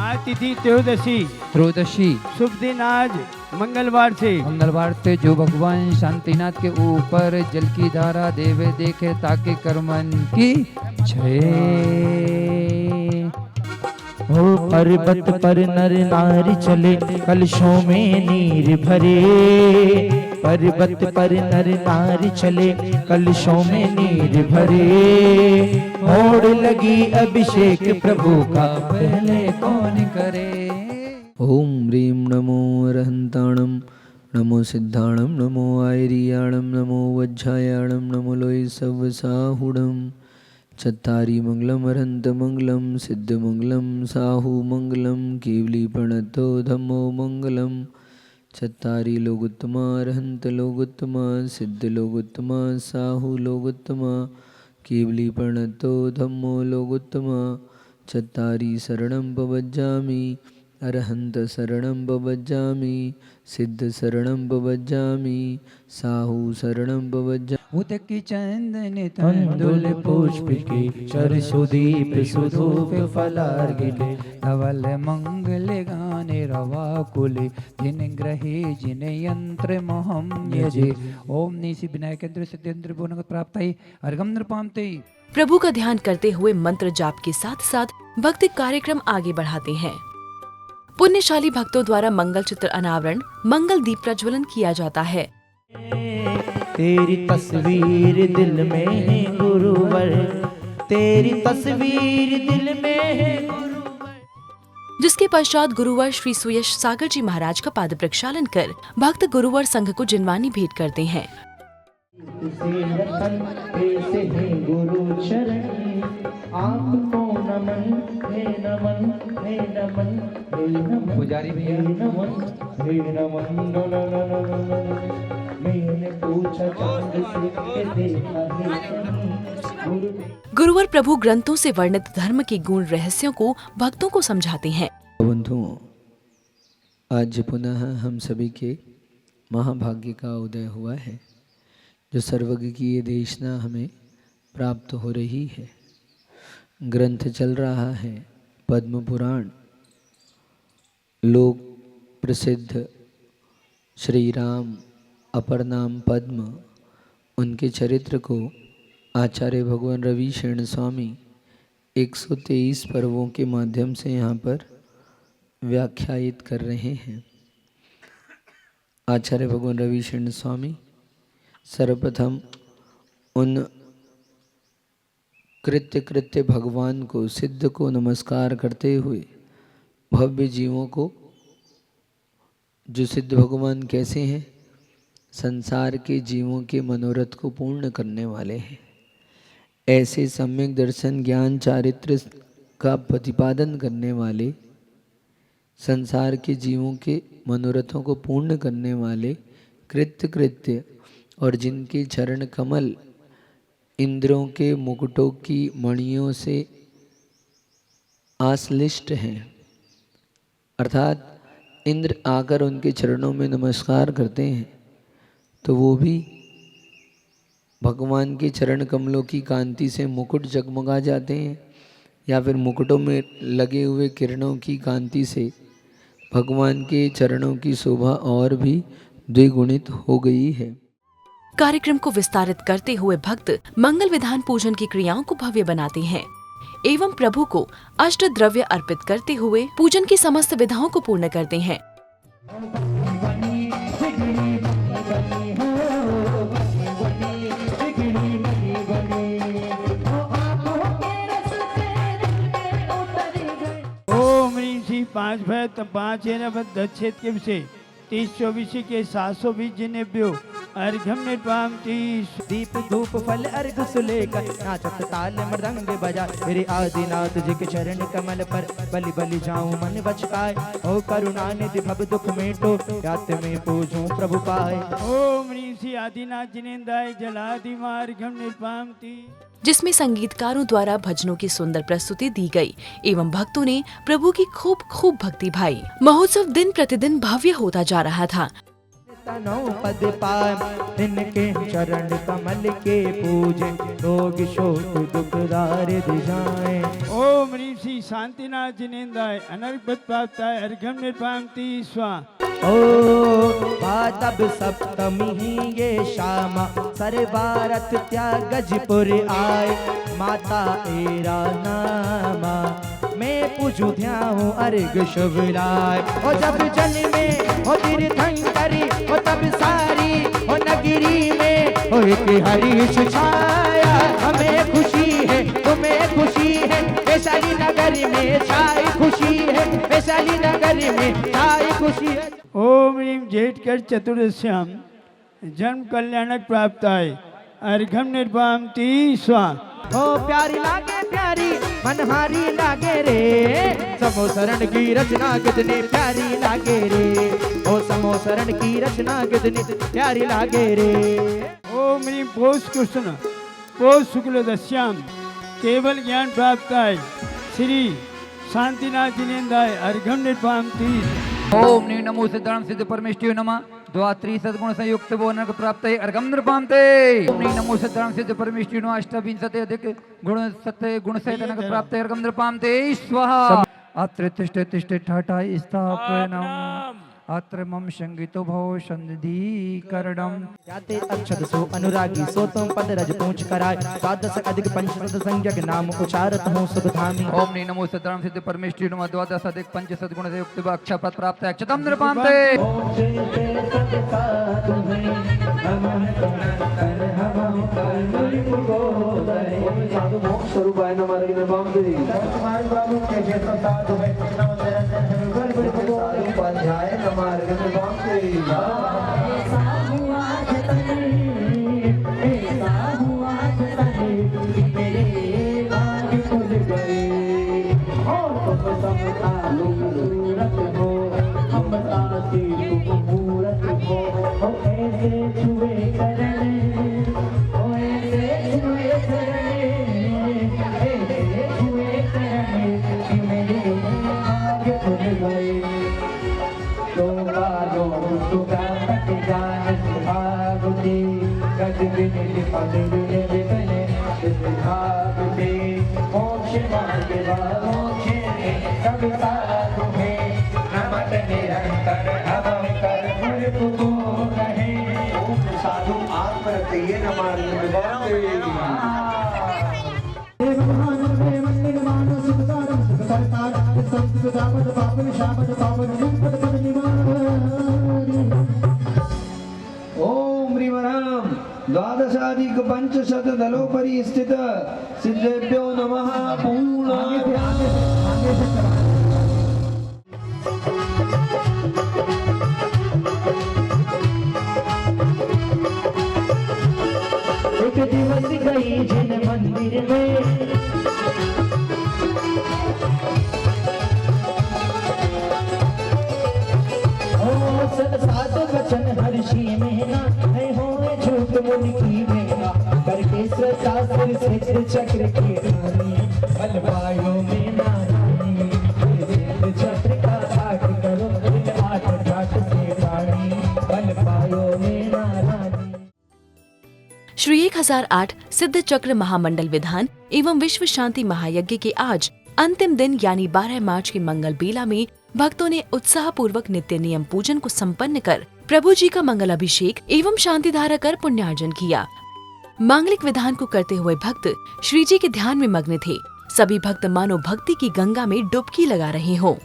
आज तिथि त्रयोदशी शुभ दिन आज मंगलवार से जो भगवान शांतिनाथ के ऊपर जल की धारा देवे देखे ताकि कर्मन की छे ओ पर्वत पर नर नारी चले कलशों में नीर भरे पर्वत पर नर नारी चले कलशों में नीर भरे होड़ लगी अभिषेक प्रभु का पहले कौन करे ओम ह्रीं नमो अरहंताणम नमो सिद्धाणम नमो आयरियाणम नमो वज्रायाणम नमो लोय सवसाहुणम चत्तारी मंगलम अरहंत मंगलम सिद्ध मंगलम साहु मंगलम केवली प्रणतो धम्मो मंगलम चत्तारी लोगोत्तमा अरहंत लोगोत्तमा सिद्ध लोगोत्तमा साहु लोगोत्तमा केवली प्रणतो धम्मो लोगोत्तमा चत्तारी शरणं पवज्जामि अरहंत शरणं पवज्जामि सिद्ध शरणं पवज्जामि साहु शरणं पवज्जामि उदकी चंदन तंदुल तंदुल पुष्प की सरसुदीप सुधूप फलार्गिले धवल मंगल गाने रवा कुले जिन ग्रहे जिन यंत्र महम यजे ओम निशि विनायक सिद्धेंद्र पूर्ण प्राप्त अर्घम नृपामते। प्रभु का ध्यान करते हुए मंत्र जाप के साथ साथ भक्ति कार्यक्रम आगे बढ़ाते हैं। पुण्यशाली भक्तों द्वारा मंगल चित्र अनावरण, मंगल दीप प्रज्वलन किया जाता है। तेरी तस्वीर दिल में है गुरुवर, तेरी तस्वीर दिल में है गुरुवर। जिसके पश्चात गुरुवर श्री सुयश सागर जी महाराज का पाद प्रक्षालन कर भक्त गुरुवर संघ को जिनवानी भेंट करते हैं। ऐसे है गुरु चरण, आपको नमन है नमन है नमन है नमन। पुजारी भैया नमन है नमन। मैंने पूछा चांद से के देखा है गुरु। गुरुवर प्रभु ग्रंथों से वर्णित धर्म के गूढ़ रहस्यों को भक्तों को समझाते हैं। बंधुओं, आज पुनः हम सभी के महाभाग्य का उदय हुआ है, जो सर्वज्ञ की ये देशना हमें प्राप्त हो रही है। ग्रंथ चल रहा है पद्म पुराण, लोक प्रसिद्ध श्री राम अपर नाम पद्म, उनके चरित्र को आचार्य भगवान रवि शरण स्वामी 123 पर्वों के माध्यम से यहाँ पर व्याख्यायित कर रहे हैं। आचार्य भगवान रवि शरण स्वामी सर्वप्रथम उन कृत्य भगवान को, सिद्ध को नमस्कार करते हुए भव्य जीवों को, जो सिद्ध भगवान कैसे हैं, संसार के जीवों के मनोरथ को पूर्ण करने वाले हैं। ऐसे सम्यक दर्शन ज्ञान चारित्र का प्रतिपादन करने वाले, संसार के जीवों के मनोरथों को पूर्ण करने वाले कृत्य और जिनके चरण कमल इंद्रों के मुकुटों की मणियों से आश्लिष्ट हैं, अर्थात इंद्र आकर उनके चरणों में नमस्कार करते हैं तो वो भी भगवान के चरण कमलों की कांति से मुकुट जगमगा जाते हैं, या फिर मुकुटों में लगे हुए किरणों की कांति से भगवान के चरणों की शोभा और भी द्विगुणित हो गई है। कार्यक्रम को विस्तारित करते हुए भक्त मंगल विधान पूजन की क्रियाओं को भव्य बनाते हैं एवं प्रभु को अष्ट द्रव्य अर्पित करते हुए पूजन की समस्त विधाओं को पूर्ण करते हैं। ओम ह्रीं श्री 5 भय 5 दक्षेत के विषय 30-24 के 720 जिनेभ्यो अर्घ्यम निर्वापति। दीप धूप फल अर्घ सुलेकर नाचत ताल मृदंग बजा, मेरे आदिनाथ जी के चरण कमल पर बलि बलि जाऊं मन बचकाए। ओ करुणा निधि भव दुख मेटो, रात में पूजूं प्रभु पाए। ओम ह्रीं श्री आदिनाथ जिनेन्द्राय जलादि मार्घ्यम निर्वापति। जिसमें संगीतकारों द्वारा भजनों की सुंदर प्रस्तुति दी गई एवं भक्तों ने प्रभु की खूब भक्ति भाई। महोत्सव दिन प्रतिदिन भव्य होता जा रहा था। तनो पद पाए इनके चरण कमल के पूजे, रोग शोक दुख दारिद जाए। ओम ह्रीं श्री शांतिनाथ जिनेन्द्राय अनर्घ प्राप्ताय अर्घ्यम निर्वापति स्वाहा। ओ भादब सप्तमी ही ये श्यामा, सर्वारत त्यागजपुर आए। माता एरा नामा मैं पूजू ध्याऊं अर्घ शुभ लाए। ओ जब जल में हो तीर्थंकरी, ओ तब सारी ओ नगरी में ओ एक हरीश छाया। हमें खुशी है तुम्हें खुशी है, वैशाली नगर में छाई खुशी है, वैशाली नगर में छाई खुशी है। ओम ह्रीं जेठकर चतुर्दश्याम जन्म कल्याणक प्राप्ताय अर्घ्यम निर्वापति स्वाहा। ओ प्यारी लागे प्यारी मनहारी लागे रे, समोसरण की रचना कितनी प्यारी लागे रे। ओ समोसरण की रचना कितनी प्यारी लागे रे। ओम ह्रीं पौष कृष्ण पौष शुक्ल दश्याम केवल ज्ञान प्राप्ताय श्री शांतिनाथ जिनेन्द्राय अर्घ्यम निर्वापति। ओम नी नमो सिद्धार्थ सिद्ध परमेष्टियो नमः। द्वात्री सद्गुण संयुक्त वो नरक प्राप्त है अर्घम नृपामते। ओम नमो सिद्धांत सिद्ध परमेष्ठिनो अष्टविंशति अधिक गुण सत्य गुण सहित नरक प्राप्त है अर्घम नृपामते स्वाहा। अत्र तिष्ठे तिष्ठे ठाठा स्थापनम अत्र मम संगीतो भव संधिकरणम। जाते अक्षत सो अनुरागी सो तुम पद रज पूछ कराय द्वादश अधिक पंचशत संज्ञक नाम उचारत हूँ सुखधामी। ओम नमो सिद्धांत सिद्ध परमेष्ठिनो द्वादश अधिक पंच सद्गुण से युक्त अक्षय पद प्राप्त है अक्षतम नृपामते। स्वरूपाय नमः नृपामते। उपाध्याय नमः साधु आत्मरते ओम ह्रीमराम द्वादशाधिक पंचशत दलोपरि स्थित सिद्धेभ्यो नमः एक दिवस गई जिन मंदिर में सद साधु वचन हर्षी मेना है हो झूठ मुनि की मेना करके शास्त्र सिद्ध चक्र की रानी बल पायो मेना रानी सिद्ध चक्र का आठ करो आठ घाट से रानी बल पायो मेना रानी। श्री 1008 सिद्ध चक्र महामंडल विधान एवं विश्व शांति महायज्ञ के आज अंतिम दिन यानी 12 मार्च की मंगल बेला में भक्तों ने उत्साह पूर्वक नित्य नियम पूजन को संपन्न कर प्रभु जी का मंगल अभिषेक एवं शांति धारा कर पुण्यार्जन किया। मांगलिक विधान को करते हुए भक्त श्री जी के ध्यान में मग्न थे। सभी भक्त मानो भक्ति की गंगा में डुबकी लगा रहे हों।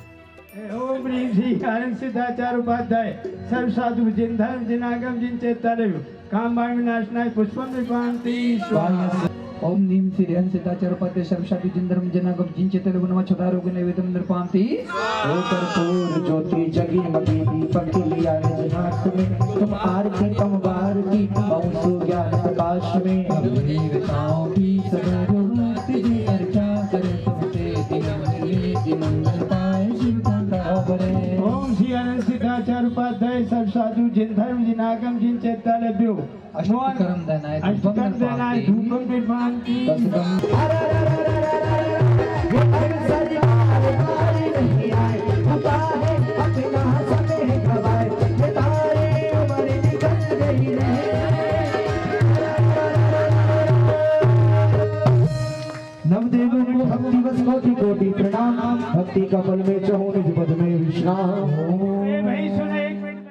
ओम ह्रीं श्री आनंद सिद्धाचार्य उपाध्याय सर्व साधु जिन धर्म जिनागम जिन चेतन काम विनाशनाय पुष्पम नृपामते स्वाहा। ओम नीम श्री हरि सिद्धाचार्य उपाध्याय सर्वशादी जिंदरम जनागम जिंचे तेरे गुणवा छदारोग नैवेद्यम नृपामति। ओ कर्पूर ज्योति जगी मगी दीपक लिया निज हाथ में तुम आरती तुम बारती बहु ज्ञान प्रकाश में देवताओं की सदैव तेरी अर्चा करे तुमसे दिन मंगल पाए शिव का बरे। ओम श्री आनंद सिद्धाचार्य उपाध्याय सर्व साधु जिन धर्म जिनागम जिन चेतन अष्टकर्म दनाय धूपम निर्मांति। नवदेवों को भक्ति बस कोटि कोटि प्रणाम भक्ति कमल में चहु निज पद में विश्राम। भाई सुनो एक मिनट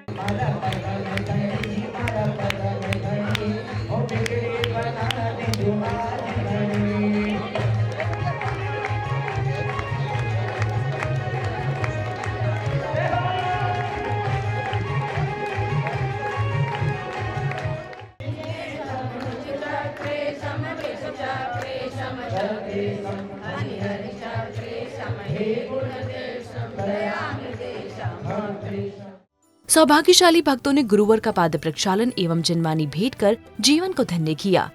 सौभाग्यशाली भक्तों ने गुरुवर का पाद प्रक्षालन एवं जनवानी भेंट कर जीवन को धन्य किया।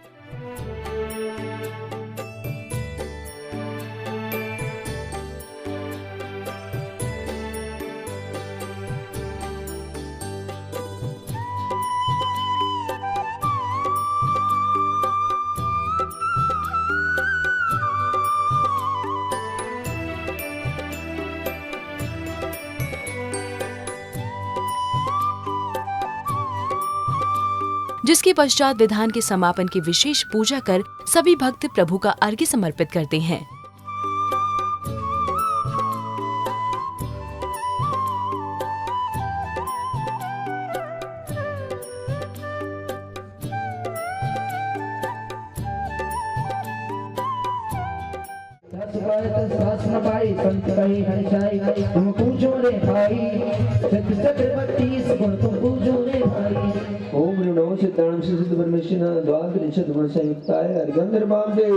जिसके पश्चात विधान के समापन की विशेष पूजा कर सभी भक्त प्रभु का अर्घ्य समर्पित करते हैं। भाई संत कही हर्षाई तुम पूजो रे भाई सत चक्रवर्ती गुण तुम पूजो रे भाई। ओम नमो सिद्धाणम सिद्ध परमेश्वर द्वादश गुण संयुक्ताय अर्गंधर्वाम दे।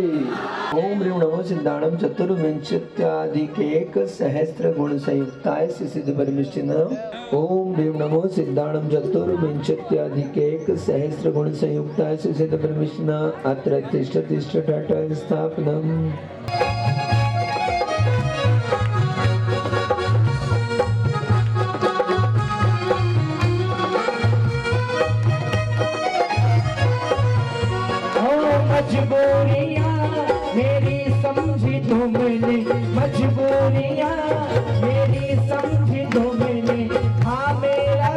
ओम नमो सिद्धाणम चतुर्विंशत्याधिक एक सहस्त्र गुण संयुक्ताय सिद्ध परमेश्वर। ओम नमो सिद्धाणम चतुर्विंशत्याधिक एक सहस्त्र गुण संयुक्ताय सिद्ध परमेश्वर। अत्र तिष्ठ तिष्ठ टाटा स्थापनम। मजबूरियाँ मेरी समझी तुमने, मजबूरियाँ मेरी समझी तुमने, हाँ मेरा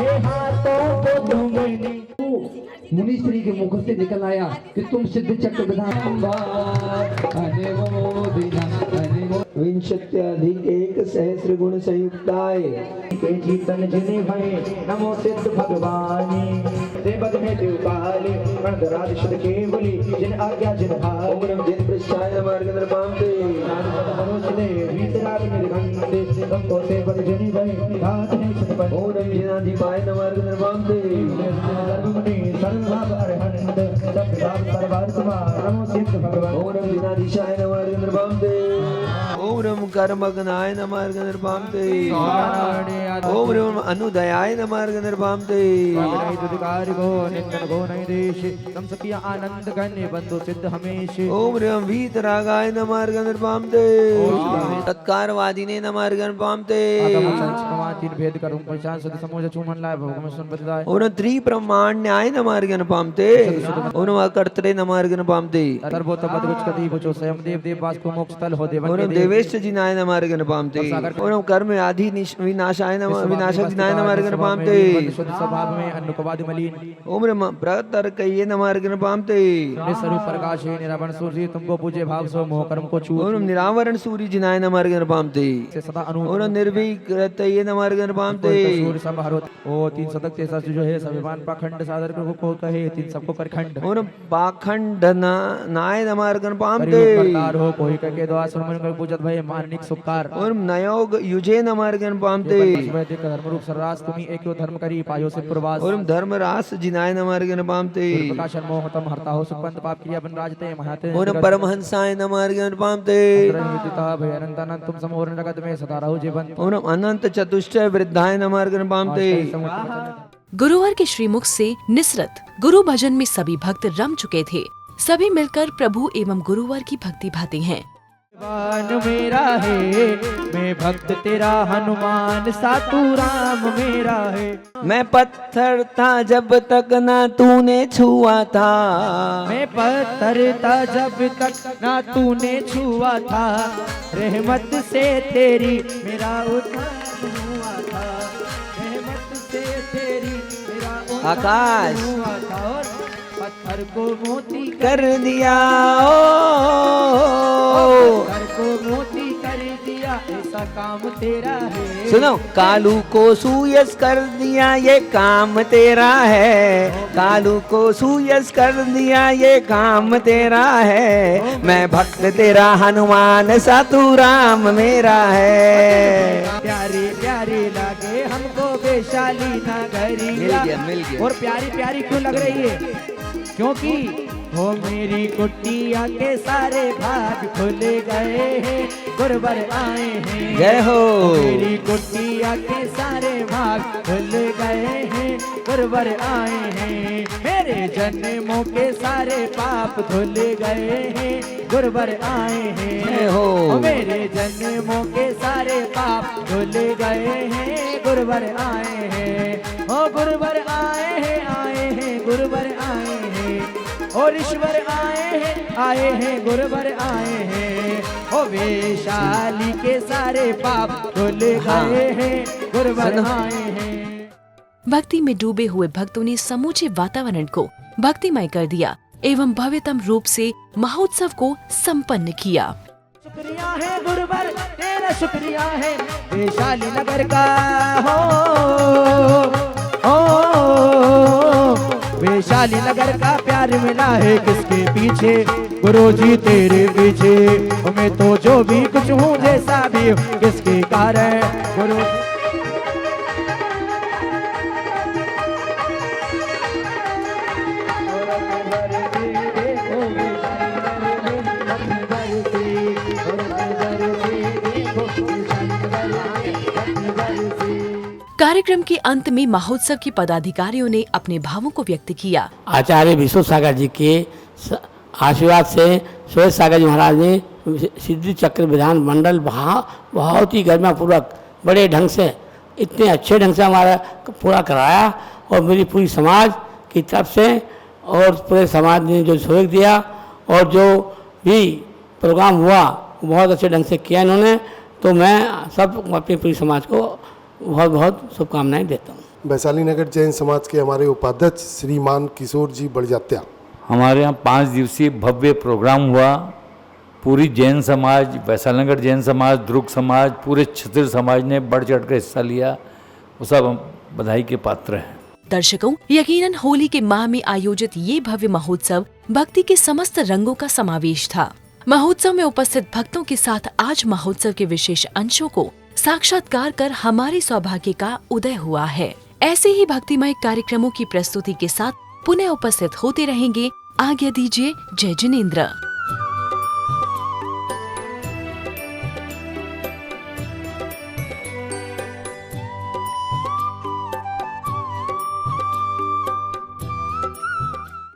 ये हाथों को तुमने। मुनि श्री के मुख से निकल आया कि तुम सिद्ध चक्र विधान विंशत्याधिक एक सहस्त्र गुण संयुक्ताय के जीतन जिने भय नमो सिद्ध भगवानी। देवद में देवकाले गणधराज शुद्ध केवली जिन आज्ञा जिन भाव। ओम जिन प्रश्चाय मार्गदर्शनम ते भरोचने वीतराग निर्गंधे संतो से बद जिने भय घात है सतपथ। ओम जिनाधिपाय मार्गदर्शनम ते धर्ममुनि सर्वभाव अरहंत सब भाव सर्वार्थ नमो सिद्ध भगवान। ओम जिनाधीशाय मार्गदर्शनम ते ओम कर्मगनाय मार्गदर्शनम ते ओम अनुदयाय मार्गदर्शनम ते अधिकारी गो निंदन गो नहीं देश तम सखिया आनंद गण्य बंधु सिद्ध हमेश। ओम ह्रीं वीतरागाय मार्गदर्शनम ते तत्कारवादिने मार्गदर्शनम ते तीन भेद करूं पहचान सद समोज चूमन लाय भोग में सुन बदलाय। ओम त्रिप्रमाण्याय मार्गदर्शनम ते ओम अकर्तरे मार्गदर्शनम ते सर्वोत्तम पद कति पुछो स्वयं देव देव वास को मोक्ष स्थल हो देव। ओम देवेश जिनाय मार्गदर्शनम ते ओम कर्म आदि विनाशाय विनाशक जिनाय मार्गदर्शनम ते शुद्ध स्वभाव में अन्नकवादि मलिन। ओम प्रतर कये मार्गदर्शनम ते स्वरूप प्रकाश है निरावरण सूर्य तुमको पूजे भाव सो मोह कर्म को छू। ओम निरावरण सूर्य जिनाय मार्गदर्शनम ते सदा अनु ओम निर्विकृतये मार्गदर्शनम ते सूर्य संभारो ओ तीन सतक से सच जो है सविमान पाखंड साधर को कहे तीन सबको कर खंड। ओम पाखंड नाय मार्गदर्शनम ते प्रकार हो कोई के द्वार सुमन कर पूजत भय मानिक सुकार। ओम नयोग युजे मार्गदर्शनम ते धर्म रूप सर्रास तुम्ही एक धर्म करी पायो से प्रवास। ओम धर्मरास जिनाय मार्गदर्शनम ते प्रकाशन मोहतम हरता हो सुपंत पाप किया बन राजते महाते। ओम परमहंसाय मार्गदर्शनम ते भय अनंत अनंत तुम समोर जगत में सदा रहो जीवन। ओम अनंत चतुष्टय वृद्धाय मार्गदर्शनम ते। गुरुवर के श्रीमुख से निसरत गुरु भजन में सभी भक्त रम चुके थे। सभी मिलकर प्रभु एवं गुरुवर की भक्ति भाते हैं। भगवान मेरा है मैं भक्त तेरा हनुमान सातू राम मेरा है। मैं पत्थर था जब तक ना तूने छुआ था। मैं पत्थर था जब तक ना तूने छुआ था। रहमत से तेरी मेरा उद्धार हुआ था। रहमत से तेरी मेरा उद्धार आकाश हुआ था। और पत्थर को मोती कर दिया पत्थर को मोती कर दिया ऐसा काम तेरा है। सुनो कालू को सुयस कर दिया ये काम तेरा है। कालू को सुयस कर दिया ये काम तेरा है। मैं भक्त तेरा हनुमान सातू राम मेरा है। प्यारी प्यारी लगे हमको वैशाली नगरिया। मिल गया। और प्यारी प्यारी क्यों लग रही है क्योंकि हो मेरी कुटिया के सारे भाग खुल गए हैं गुरुवर आए हैं। जय हो मेरी कुटिया के सारे भाग खुल गए हैं गुरुवर आए हैं। मेरे जन्मों के सारे पाप धुल गए हैं गुरुवर आए हैं। जय हो मेरे जन्मों के सारे पाप धुल गए हैं गुरुवर आए हैं। ओ गुरुवर आए हैं गुरुवर आए हैं। और ईश्वर आए हैं गुरुवर आए हैं। ओ वैशाली के सारे पाप धुल गए हैं गुरुवर आए हैं। भक्ति में डूबे हुए भक्तों ने समूचे वातावरण को भक्तिमय कर दिया एवं भव्यतम रूप से महोत्सव को संपन्न किया। शुक्रिया है गुरुवर तेरा, शुक्रिया है वैशाली नगर का हो वैशाली नगर का प्यार मिला है किसके पीछे, गुरुजी तेरे पीछे। मैं तो जो भी कुछ हूँ जैसा भी हूँ किसके कारण गुरु। कार्यक्रम के अंत में महोत्सव के पदाधिकारियों ने अपने भावों को व्यक्त किया। आचार्य विश्व सागर जी के आशीर्वाद से सुरेश सागर जी महाराज ने सिद्धि चक्र विधान मंडल बहुत ही गरिमा पूर्वक बड़े ढंग से इतने अच्छे ढंग से हमारा पूरा कराया और मेरी पूरी समाज की तरफ से और पूरे समाज ने जो सहयोग दिया और जो भी प्रोग्राम हुआ बहुत अच्छे ढंग से किया इन्होंने। तो मैं सब अपनी पूरी समाज को बहुत बहुत शुभकामनाएं देता हूँ। वैशाली नगर जैन समाज के हमारे उपाध्यक्ष श्रीमान किशोर जी बड़जात्या। हमारे यहाँ 5 दिवसीय भव्य प्रोग्राम हुआ। पूरी जैन समाज, वैशाली नगर जैन समाज, दुर्ग समाज, पूरे क्षत्रिय समाज ने बढ़ चढ़ कर हिस्सा लिया। वो सब बधाई के पात्र हैं। दर्शकों, यकीनन होली के माह में आयोजित ये भव्य महोत्सव भक्ति के समस्त रंगों का समावेश था। महोत्सव में उपस्थित भक्तों के साथ आज महोत्सव के विशेष अंशों को साक्षात्कार कर हमारे सौभाग्य का उदय हुआ है। ऐसे ही भक्तिमय कार्यक्रमों की प्रस्तुति के साथ पुनः उपस्थित होते रहेंगे। आज्ञा दीजिए। जय जिनेंद्र।